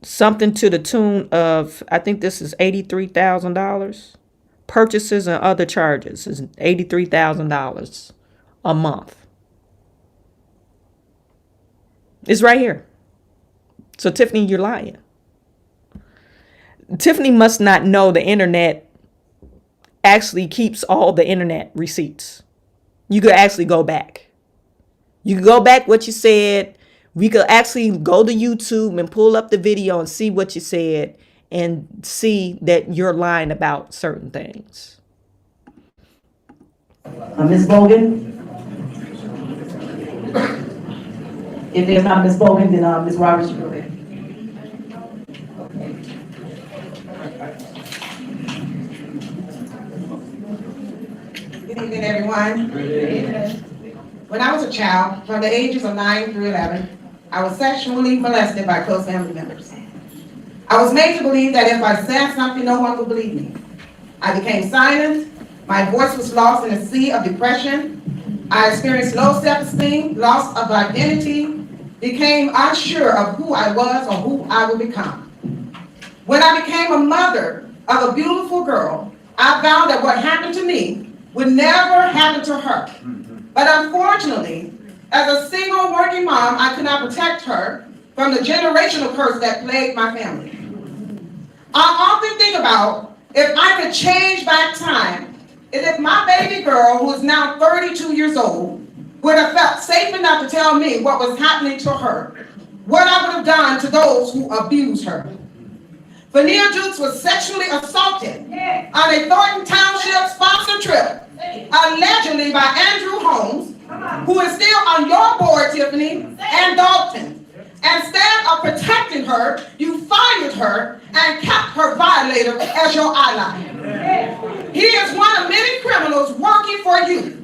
Something to the tune of, I think this is $83,000. Purchases and other charges is $83,000 a month. It's right here. So Tiffany, you're lying. Tiffany must not know the internet actually keeps all the internet receipts. You could actually go back. You can go back what you said. We could actually go to YouTube and pull up the video and see what you said and see that you're lying about certain things. Ms. Bogan? If there's not Ms. Bogan, then Ms. Roberts, you go ahead. Good evening, everyone. Good evening. When I was a child, from the ages of 9 through 11, I was sexually molested by close family members. I was made to believe that if I said something, no one would believe me. I became silent. My voice was lost in a sea of depression. I experienced low self-esteem, loss of identity, became unsure of who I was or who I would become. When I became a mother of a beautiful girl, I found that what happened to me would never happen to her. But unfortunately, as a single working mom, I could not protect her from the generational curse that plagued my family. I often think about if I could change back time, and if my baby girl, who is now 32 years old, would have felt safe enough to tell me what was happening to her, what I would have done to those who abused her. Vanilla Jukes was sexually assaulted on a Thornton Township sponsored trip, allegedly by Andrew Holmes, who is still on your board, Tiffany, and Dalton. Instead of protecting her, you fired her and kept her violator as your ally. He is one of many criminals working for you.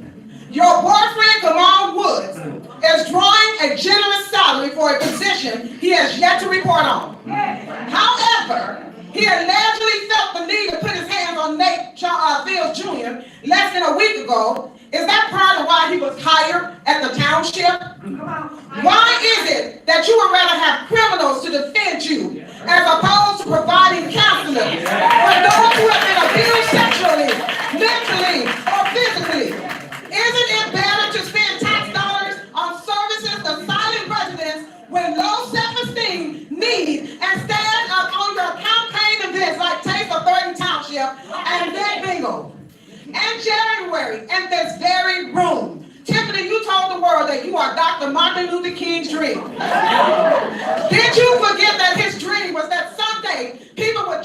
Your boyfriend, Kamal Woods, is drawing a generous salary for a position he has yet to report on. However, he allegedly felt the need to put his hands on Nate Fields Jr. less than a week ago. Is that part of why he was hired at the township? Why is it that you would rather have criminals to defend you as opposed to providing counseling for those who have been abused sexually, mentally, or physically? Isn't it better to spend tax dollars on services to silent residents with low self-esteem need and stand up on your campaign events like Taste of Thornton Township and Dead Bingo? In January, in this very room, Tiffany, you told the world that you are Dr. Martin Luther King's dream. Did you forget that his dream was that someday people would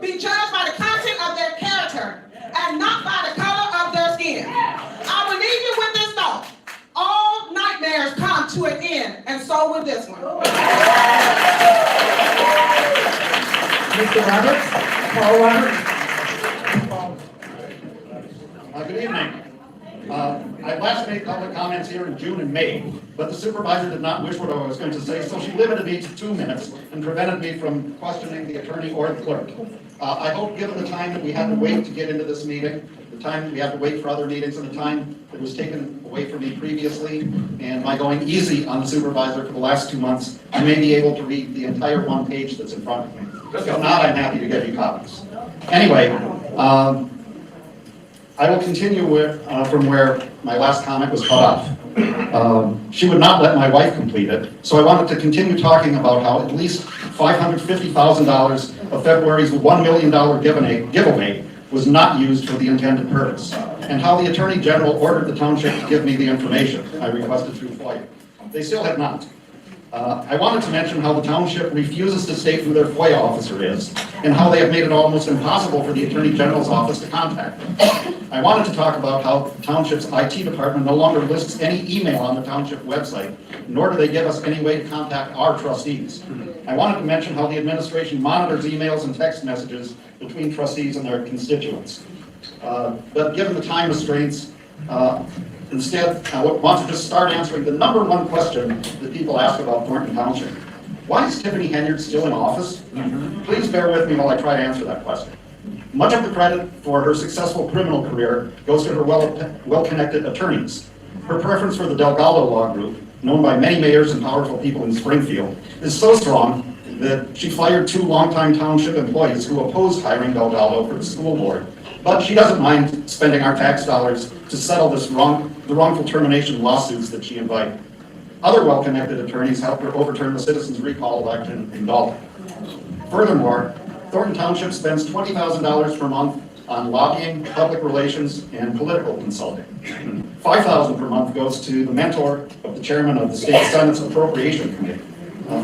be judged by the content of their character and not by the color of their skin? I will leave you with this thought. All nightmares come to an end, and so will this one. Mr. Roberts, Paul Roberts. Good evening. I last made public comments here in June and May, but the supervisor did not wish what I was going to say, so she limited me to 2 minutes and prevented me from questioning the attorney or the clerk. I hope, given the time that we had to wait to get into this meeting, the time we had to wait for other meetings, and the time that was taken away from me previously, and my going easy on the supervisor for the last 2 months, I may be able to read the entire one page that's in front of me. If not, I'm happy to give you copies. Anyway, I will continue from where my last comment was cut off. She would not let my wife complete it, so I wanted to continue talking about how at least $550,000 of February's $1 million giveaway was not used for the intended purpose, and how the Attorney General ordered the township to give me the information I requested through FOIA. They still have not. I wanted to mention how the township refuses to state who their FOIA officer is, and how they have made it almost impossible for the Attorney General's office to contact them. I wanted to talk about how the township's IT department no longer lists any email on the township website, nor do they give us any way to contact our trustees. I wanted to mention how the administration monitors emails and text messages between trustees and their constituents. But given the time restraints, instead, I want to just start answering the number one question that people ask about Thornton Township. Why is Tiffany Henyard still in office? Please bear with me while I try to answer that question. Much of the credit for her successful criminal career goes to her well-connected attorneys. Her preference for the Delgado Law Group, known by many mayors and powerful people in Springfield, is so strong that she fired 2 longtime township employees who opposed hiring Delgado for the school board. But she doesn't mind spending our tax dollars to settle the wrongful termination lawsuits that she invited. Other well-connected attorneys helped her overturn the citizens' recall election in Dalton. Furthermore, Thornton Township spends $20,000 per month on lobbying, public relations, and political consulting. $5,000 per month goes to the mentor of the chairman of the state Senate's Appropriation Committee.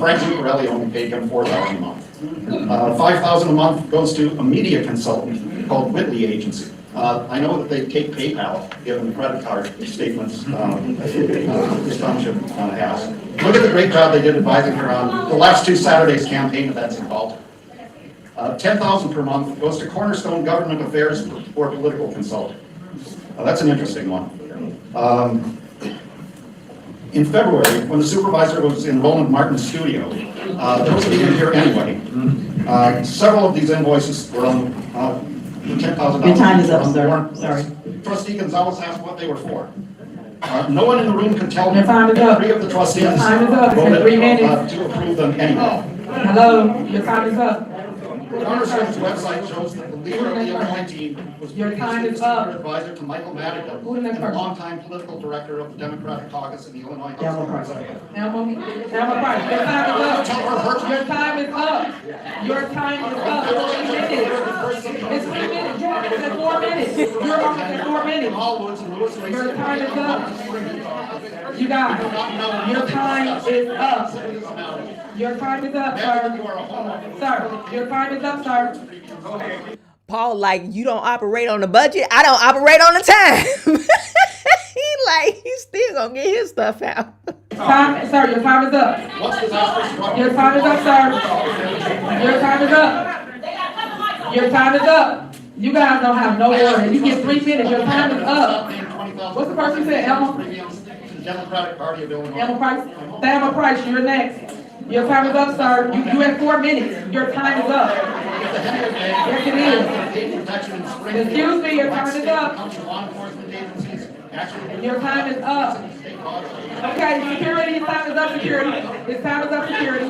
Frank Zuccarelli only paid him $4,000 a month. $5,000 a month goes to a media consultant called Whitley Agency. I know that they take PayPal, given the credit card statements this township has. Look at the great job they did advising her on the last 2 Saturdays campaign events in Dalton. $10,000 per month goes to Cornerstone Government Affairs for political consulting. That's an interesting one. In February, when the supervisor was in Roland Martin's studio, there was a meeting here anyway. Several of these invoices were on $10,000. Your time is up, sir. Sorry. Trustee Gonzalez asked what they were for. No one in the room could tell me. Your time is up. 3 of the trustees Your time is up. voted 3 minutes. to approve them anyway. Hello, your time is up. Cornerstone's website shows that the leader of the Illinois team was Your time is previously up. senior advisor to Michael Madigan, Who the next and a person? longtime political director of the Democratic Caucus in the Illinois House of Representatives. Elmo Price, your time is up. Your time is up. Your time is up. 3 minutes. It's 3 minutes. You're almost at 4 minutes. You're almost at 4 minutes. Your time is up. You guys, your time is up. Your time is up, sir. Sir, your time is up, sir. Paul, like, you don't operate on the budget. I don't operate on the time. He's still gonna get his stuff out. Time, sir, your time is up. Your time is up, sir. Your time is up. Your time is up. You guys don't have no order. You get 3 minutes. Your time is up. What's the person said? Emma? Democratic Party of Illinois. Emma Price? Emma Price, you're next. Your time is up, sir. You have 4 minutes. Your time is up. Yes, it is. Excuse me, your time is up. Your time is up. Okay, security, your time is up, security. His time is up, security.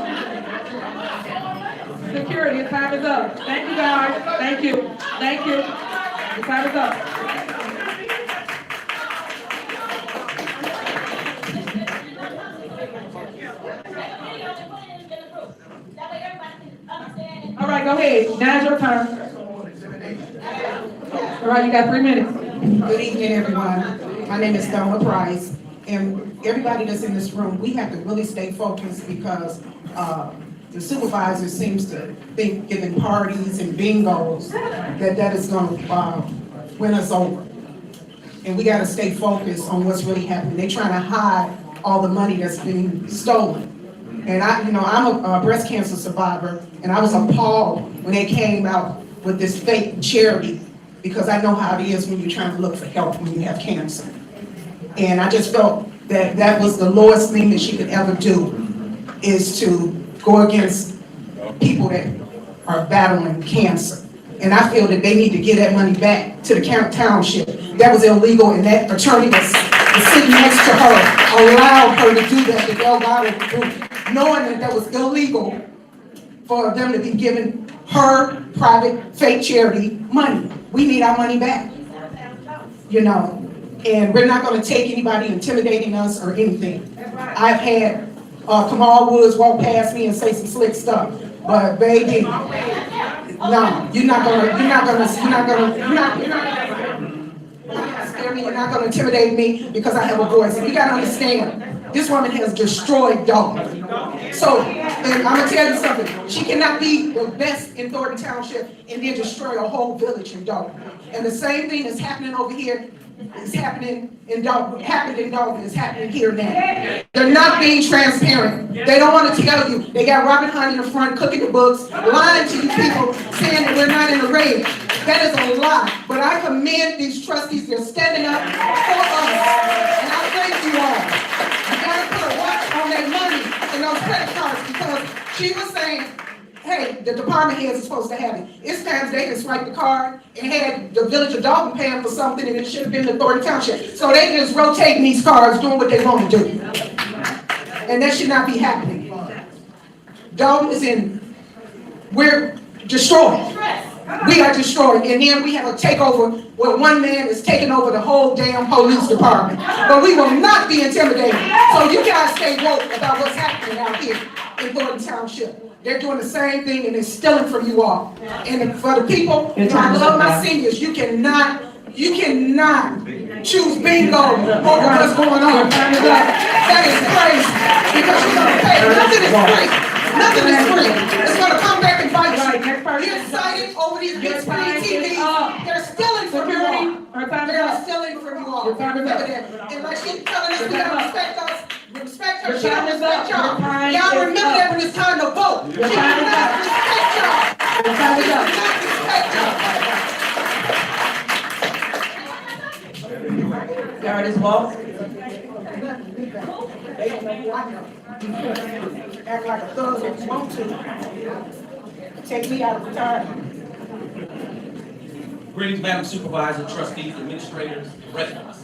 Security, your time is up. Thank you, guys. Thank you. Thank you. Your time is up. All right, go ahead. Now's your turn. All right, you got 3 minutes. Good evening, everyone. My name is Thelma Price, and everybody that's in this room, we have to really stay focused because the supervisor seems to think giving parties and bingos that is going to win us over. And we got to stay focused on what's really happening. They're trying to hide all the money that's being stolen. And I'm a breast cancer survivor, and I was appalled when they came out with this fake charity, because I know how it is when you're trying to look for help when you have cancer. And I just felt that that was the lowest thing that she could ever do, is to go against people that are battling cancer. And I feel that they need to give that money back to the township. That was illegal, and that attorney was sitting next to her allowed her to do that, the Delgado group, knowing that was illegal for them to be giving her private fake charity money. We need our money back, and we're not going to take anybody intimidating us or anything. I've had Kamal Woods walk past me and say some slick stuff, but baby, no, you're not gonna scare me. You're not gonna intimidate me because I have a voice. And you gotta understand, this woman has destroyed Dalton. So, and I'm gonna tell you something. She cannot be the best in Thornton Township and then destroy a whole village in Dalton. And the same thing that's happening over here is happening in Dalton. Happened in Dalton is happening here now. They're not being transparent. They don't want to tell you. They got Robert Hunt in the front cooking the books, lying to you people, saying that we're not in the raid. That is a lie. But I commend these trustees. They're standing up for us. And I thank you all. You gotta put a watch on that money and those credit cards, because she was saying, hey, the department heads are supposed to have it. It's times they can swipe the card and had the village of Dalton paying for something, and it should have been the Thornton Township. So they just rotating these cards, doing what they want to do. And that should not be happening. Dalton is we're destroyed. We are destroyed. And then we have a takeover where one man is taking over the whole damn police department. But we will not be intimidated. So you guys stay woke about what's happening out here in Thornton Township. They're doing the same thing, and they're stealing from you all. And for the people, I love my seniors. You cannot choose bingo over what's going on. That is crazy, because you're going to pay. Nothing is free. Nothing is free. It's going to come back and bite you. You're excited over these big screen TVs. They're stealing from you all. They're stealing from you all. Remember that. And like she's telling us, we got to respect us. Respect her, she don't respect y'all. Y'all remember that when it's time to vote. She does not respect y'all. She does not respect y'all. Y'all this ball? Act like a thug if you want to. Take me out of the time. Greetings, Madam Supervisor, trustees, administrators, residents.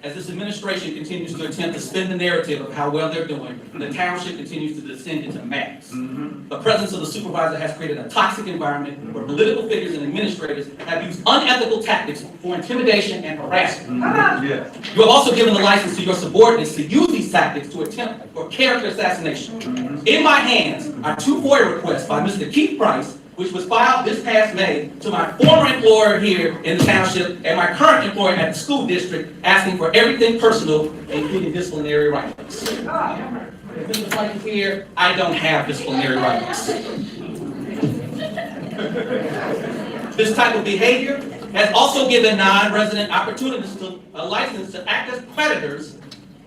As this administration continues to attempt to spin the narrative of how well they're doing, the township continues to descend into madness. The presence of the supervisor has created a toxic environment where political figures and administrators have used unethical tactics for intimidation and harassment. You have also given the license to your subordinates to use these tactics to attempt for character assassination. In my hands are 2 FOIA requests by Mr. Keith Price which was filed this past May to my former employer here in the township and my current employer at the school district, asking for everything personal, including disciplinary rights. Mr. Frank is here, I don't have disciplinary rights. This type of behavior has also given non-resident opportunities to a license to act as predators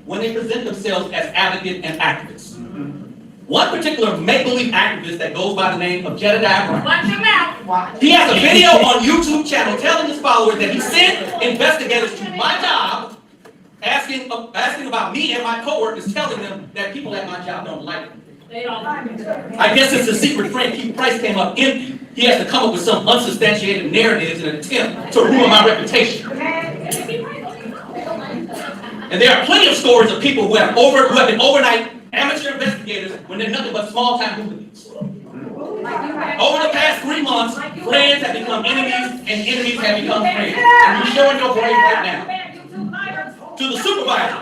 when they present themselves as advocates and activists. One particular make-believe activist that goes by the name of Jedediah Brown. Watch your mouth. He has a video on YouTube channel telling his followers that he sent investigators to my job asking about me and my coworkers, telling them that people at my job don't like me. They don't like it. I guess since the secret friend Keith Price came up empty, he has to come up with some unsubstantiated narratives in an attempt to ruin my reputation. And there are plenty of stories of people who have been overnight amateur investigators when they're nothing but small-time hooligans. Over the past 3 months, friends have become enemies and enemies have become friends. And you're showing your brain right now. To the supervisor,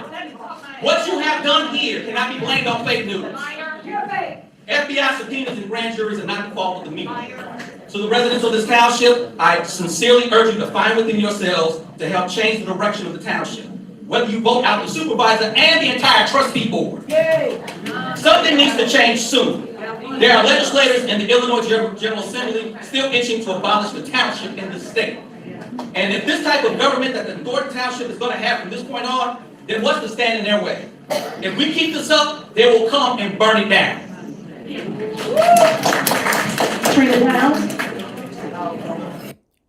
what you have done here cannot be blamed on fake news. FBI subpoenas and grand juries are not the fault of the media. To the residents of this township, I sincerely urge you to find within yourselves to help change the direction of the township. Whether you vote out the supervisor and the entire trustee board. Something needs to change soon. There are legislators in the Illinois General Assembly still itching to abolish the township in the state. And if this type of government that the Thornton Township is going to have from this point on, then what's to stand in their way? If we keep this up, they will come and burn it down.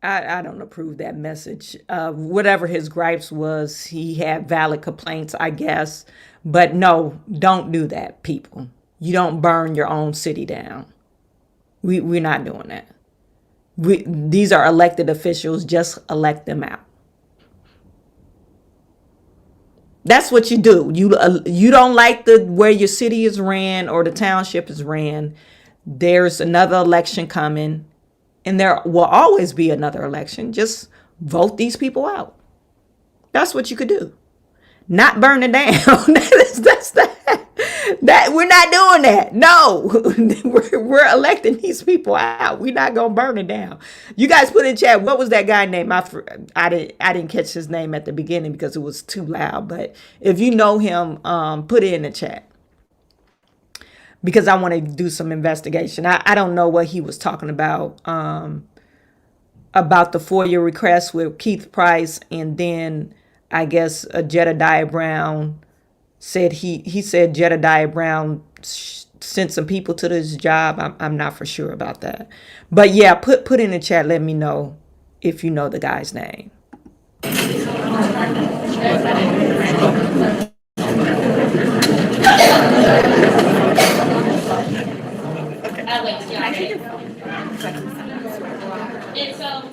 I don't approve that message. Whatever his gripes was, he had valid complaints, I guess. But no, don't do that, people. You don't burn your own city down. We're not doing that. These are elected officials. Just elect them out. That's what you do. You don't like where your city is ran or the township is ran. There's another election coming. And there will always be another election. Just vote these people out. That's what you could do. Not burn it down. That we're not doing that. No, we're electing these people out. We're not gonna burn it down. You guys put in chat. What was that guy name? I didn't catch his name at the beginning because it was too loud. But if you know him, put it in the chat. Because I want to do some investigation. I don't know what he was talking about the FOIA request with Keith Price, and then I guess Jedediah Brown said he said Jedediah Brown sent some people to this job. I'm not for sure about that, but yeah, put in the chat. Let me know if you know the guy's name. And so,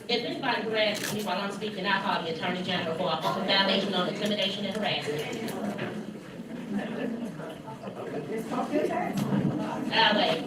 if anybody harasses me while I'm speaking, I'll call the Attorney General for an open violation on intimidation and harassment. I'll wait.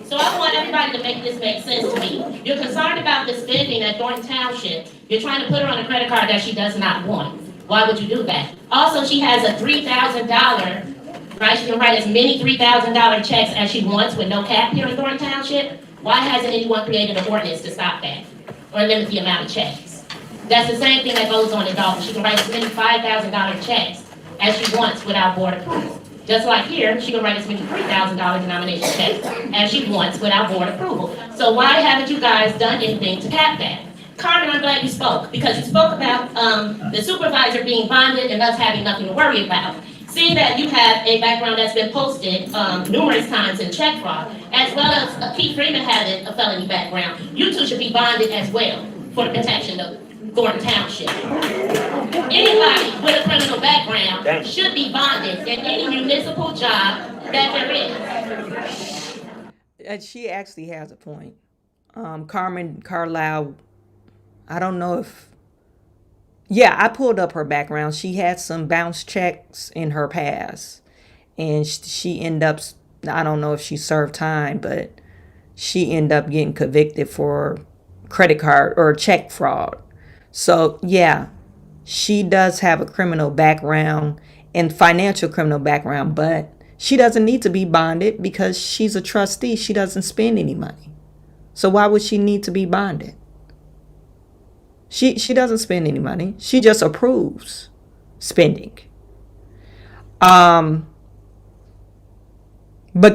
So I want everybody to make this make sense to me. You're concerned about the spending at Thornton Township. You're trying to put her on a credit card that she does not want. Why would you do that? Also, she has a $3,000, right? She can write as many $3,000 checks as she wants with no cap here in Thornton Township. Why hasn't anyone created an ordinance to stop that or limit the amount of checks? That's the same thing that goes on in Dalton. She can write as many $5,000 checks as she wants without board approval. Just like here, she can write as many $3,000 denomination checks as she wants without board approval. So why haven't you guys done anything to cap that? Carmen, I'm glad you spoke, because you spoke about the supervisor being bonded and us having nothing to worry about. Seeing that you have a background that's been posted numerous times in check fraud, as well as Keith Freeman having a felony background, you two should be bonded as well for the protection of Thornton Township. Anybody with a criminal background should be bonded in any municipal job that there is. And she actually has a point. Carmen Carlisle, I don't know if... Yeah, I pulled up her background. She had some bounce checks in her past. And she ended up... I don't know if she served time, but she ended up getting convicted for credit card or check fraud. So, yeah, she does have a criminal background and financial criminal background, but She doesn't need to be bonded because she's a trustee. She doesn't spend any money. So why would she need to be bonded? She doesn't spend any money. She just approves spending. But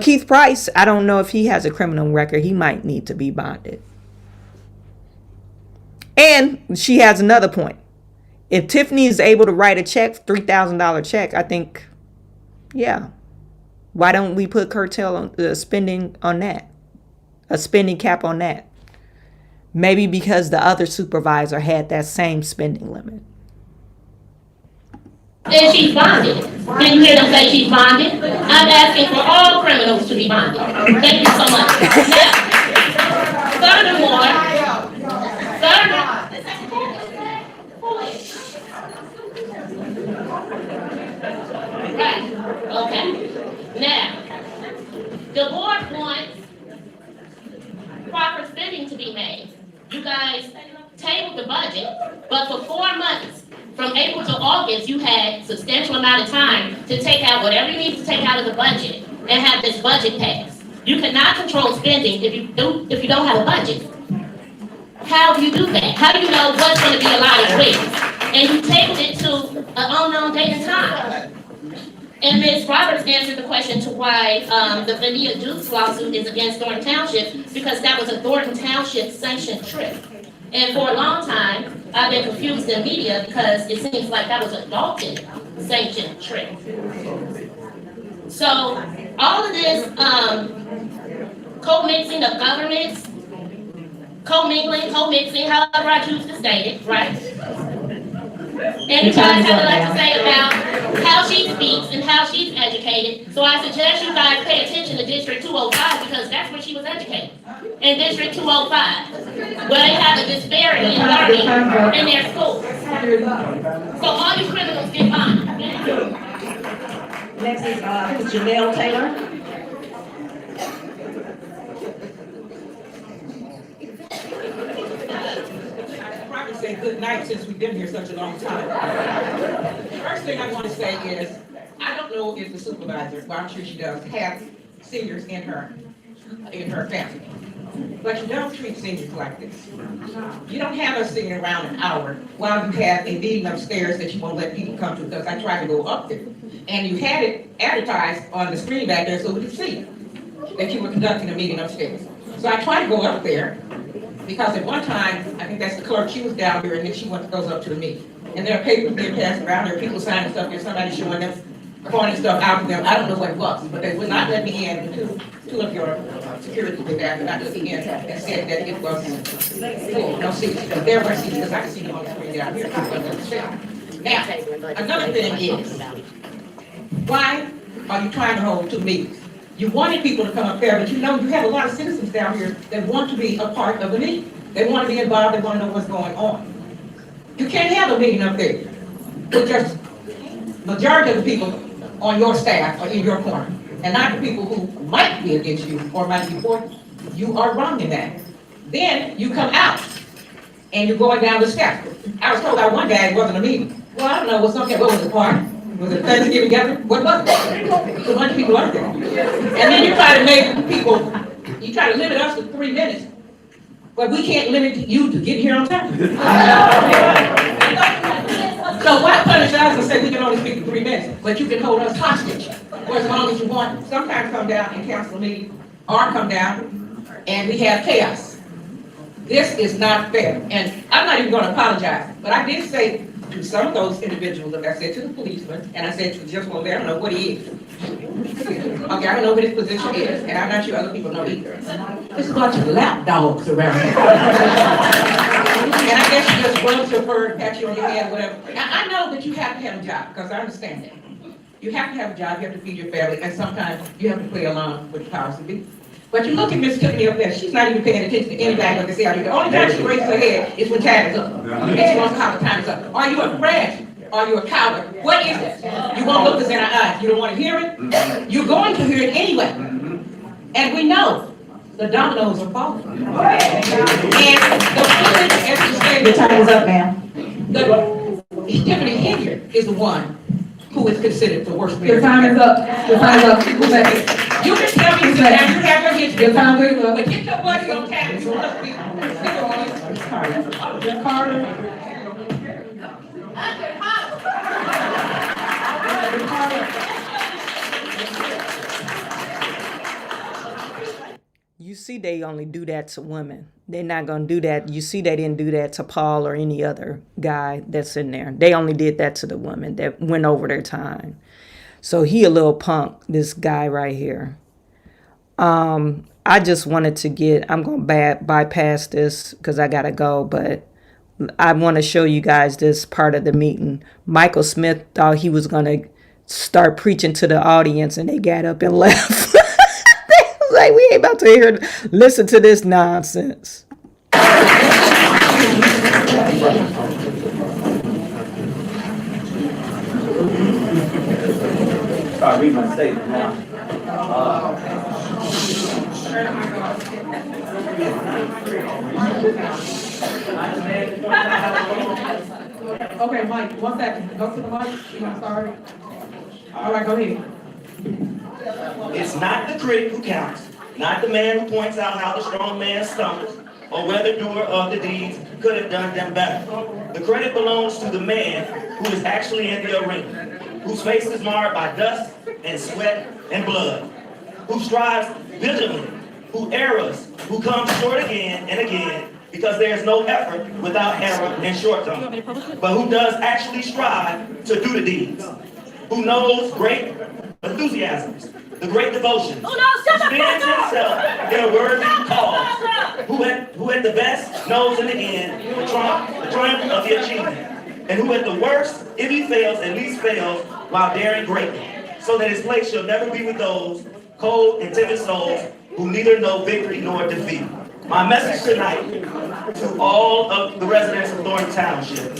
Keith Price, I don't know if he has a criminal record. He might need to be bonded. And she has another point. If Tiffany is able to write a check, $3,000 check, I think, yeah. Why don't we put curtail on spending on that? A spending cap on that. Maybe because the other supervisor had that same spending limit. And she's bonded. Did you hear them say she's bonded? I'm asking for all criminals to be bonded. Thank you so much. Furthermore, right, okay. Now, the board wants proper spending to be made. You guys tabled the budget, but for 4 months, from April to August, you had substantial amount of time to take out whatever you need to take out of the budget and have this budget passed. You cannot control spending if you don't have a budget. How do you do that? How do you know what's going to be allotted when? And you tabled it to an unknown date and time. And Ms. Roberts answered the question to why the Vanilla Dukes lawsuit is against Thornton Township, because that was a Thornton Township sanctioned trip. And for a long time, I've been confused in media because it seems like that was a Dalton sanctioned trip. So all of this co-mixing of governments, co-mingling, co-mixing, however I choose to state it, right? And you guys have a lot to say about how she speaks and how she's educated. So I suggest you guys pay attention to District 205 because that's where she was educated. In District 205, where they have a disparity in learning in their schools. So all you criminals get bonded. Next is Janelle Taylor. Say good night since we've been here such a long time. First thing I want to say is, I don't know if the supervisor, well, I'm sure she does, have seniors in her family. But you don't treat seniors like this. You don't have us sitting around an hour while you have a meeting upstairs that you won't let people come to, because I tried to go up there. And you had it advertised on the screen back there so we could see that you were conducting a meeting upstairs. So I tried to go up there, because at one time, I think that's the clerk, she was down here, and then she goes up to the meeting. And there are papers being passed around, there are people signing stuff, there's somebody showing them, pointing stuff out to them. I don't know what it was, but they would not let me in. Two of your security were there, but not let me in, and said that it was full, no seats. But there were seats, because I can see them on the screen down here. Now, another thing is, why are you trying to hold 2 meetings? You wanted people to come up there, but you know you have a lot of citizens down here that want to be a part of the meeting. They want to be involved, they want to know what's going on. You can't have a meeting up there with just majority of the people on your staff or in your corner, and not the people who might be against you or might be for you. You are wrong in that. Then you come out and you're going down the steps. I was told by one guy it wasn't a meeting. Well, I don't know, what was the party? Was it Thanksgiving gathering? What was it? There's a bunch of people up there. And then you try to make people, you try to limit us to 3 minutes, but we can't limit you to get here on time. So why punish us and say we can only speak in 3 minutes, but you can hold us hostage for as long as you want? Sometimes come down and cancel a meeting, or come down and we have chaos. This is not fair. And I'm not even going to apologize, but I did say to some of those individuals, like I said to the policeman, and I said to the gentleman there, I don't know what he is. Okay, I don't know what his position is, and I'm not sure other people know either. There's a bunch of lap dogs around here. And I guess you just run to her, pat you on your head, whatever. Now, I know that you have to have a job, because I understand that. You have to have a job, you have to feed your family, and sometimes you have to play along with the powers that be. But you look at Miss Tiffany up there, she's not even paying attention to anybody what they say out here. The only time she raises her head is when time is up. And she wants to holler time is up. Are you a friend? Are you a coward? What is this? You won't look us in our eyes. You don't want to hear it? You're going to hear it anyway. And we know the dominoes are falling. And the footage, as you said, The time is up, ma'am. Tiffany Henry is the one who who is considered the worst mayor. Your time is up. Your time is up. Who's next? You can tell me to now, you have your history. Your time is up. But get your buddy on campus. You must be. Carter. You see, they only do that to women. They're not going to do that. You see, they didn't do that to Paul or any other guy that's in there. They only did that to the women that went over their time. So he a little punk, this guy right here. I just wanted to I'm going to bypass this because I got to go, but I want to show you guys this part of the meeting. Michael Smith thought he was going to start preaching to the audience, and they got up and left. Like, we ain't about to listen to this nonsense. I'll read my statement now. Okay, Mike, 1 second. Go to the mic. I'm sorry. All right, go ahead. It's not the critic who counts, not the man who points out how the strong man stumbles, or whether doer of the deeds could have done them better. The credit belongs to the man who is actually in the arena, whose face is marred by dust and sweat and blood, who strives vigilantly, who errs, who comes short again and again, because there is no effort without error and shortcoming, but who does actually strive to do the deeds, who knows great enthusiasms, the great devotions, who spends himself in a worthy cause, who at the best knows in the end the triumph of the achievement, and who at the worst, if he fails, at least fails while daring greatly, so that his place shall never be with those cold and timid souls who neither know victory nor defeat. My message tonight to all of the residents of Thornton Township: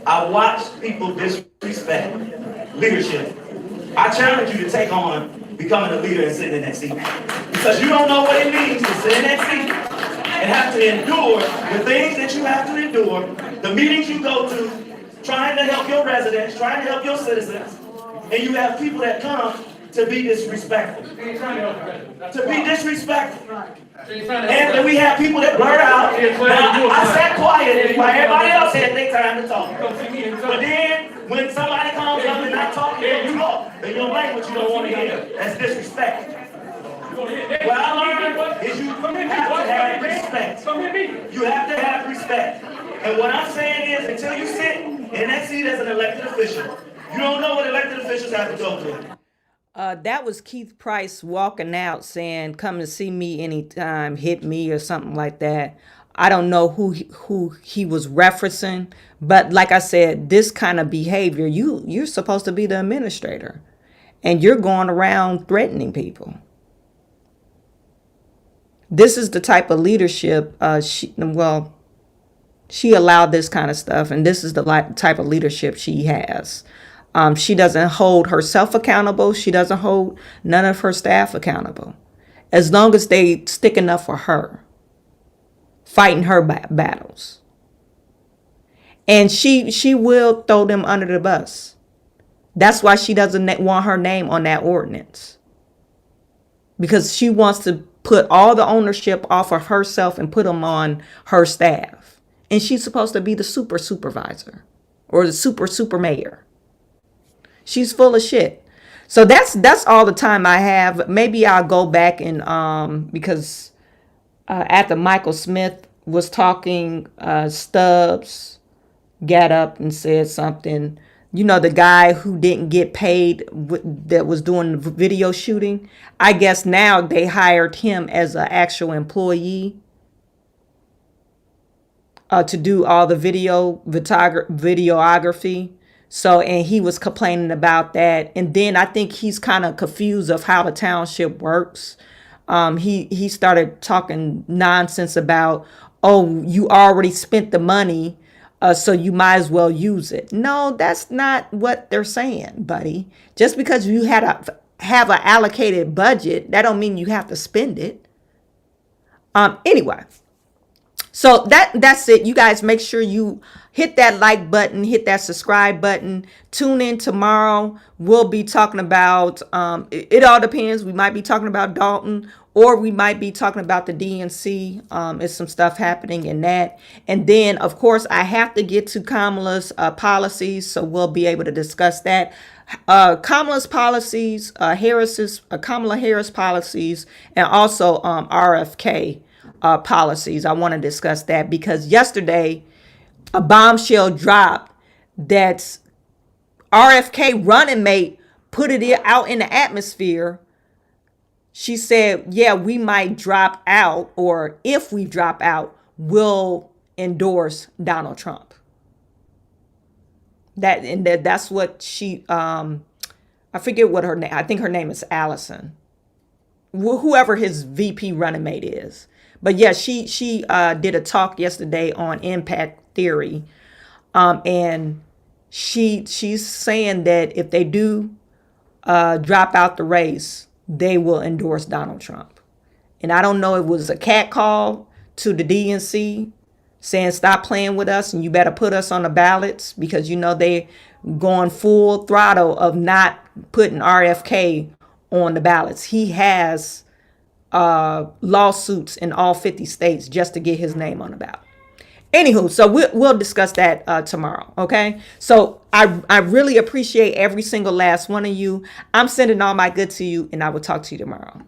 I watch people disrespect leadership. I challenge you to take on becoming a leader and sitting in that seat. Because you don't know what it means to sit in that seat and have to endure the things that you have to endure, the meetings you go to, trying to help your residents, trying to help your citizens, and you have people that come to be disrespectful. To be disrespectful. And then we have people that blurt out. Now, I sat quiet while everybody else had their time to talk. But then, when somebody comes up and not talking, they talk in your language you don't want to hear. That's disrespect. What I learned is you have to have respect. You have to have respect. And what I'm saying is, until you sit in that seat as an elected official, you don't know what elected officials have to go through. That was Keith Price walking out saying, come to see me anytime, hit me or something like that. I don't know who he was referencing, but like I said, this kind of behavior, you're supposed to be the administrator, and you're going around threatening people. This is the type of leadership, she allowed this kind of stuff, and this is the type of leadership she has. She doesn't hold herself accountable. She doesn't hold none of her staff accountable. As long as they sticking up for her, fighting her battles. And she will throw them under the bus. That's why she doesn't want her name on that ordinance. Because she wants to put all the ownership off of herself and put them on her staff. And she's supposed to be the supervisor or the super mayor. She's full of shit. So that's all the time I have. Maybe I'll go back and because after Michael Smith was talking, Stubbs got up and said something. You know, the guy who didn't get paid that was doing the video shooting. I guess now they hired him as an actual employee to do all the videography. So, and he was complaining about that. And then I think he's kind of confused of how the township works. He started talking nonsense about, oh, you already spent the money, so you might as well use it. No, that's not what they're saying, buddy. Just because you have an allocated budget, that don't mean you have to spend it. Anyway, So that's it. You guys make sure you hit that like button, hit that subscribe button. Tune in tomorrow. We'll be talking about, it all depends. We might be talking about Dalton, or we might be talking about the DNC. There's some stuff happening in that. And then, of course, I have to get to Kamala's policies, so we'll be able to discuss that. Kamala's policies, Kamala Harris policies, and also RFK policies. I want to discuss that because yesterday a bombshell dropped that RFK running mate put it out in the atmosphere. She said, yeah, we might drop out, or if we drop out, we'll endorse Donald Trump. That's what she, I forget what her name, I think her name is Allison, whoever his VP running mate is. But yeah, she did a talk yesterday on impact theory. And she's saying that if they do drop out the race, they will endorse Donald Trump. And I don't know, it was a cat call to the DNC saying, stop playing with us and you better put us on the ballots, because you know they going full throttle of not putting RFK on the ballots. He has lawsuits in all 50 states just to get his name on the ballot. Anywho, so we'll discuss that tomorrow, okay? So I really appreciate every single last one of you. I'm sending all my good to you, and I will talk to you tomorrow.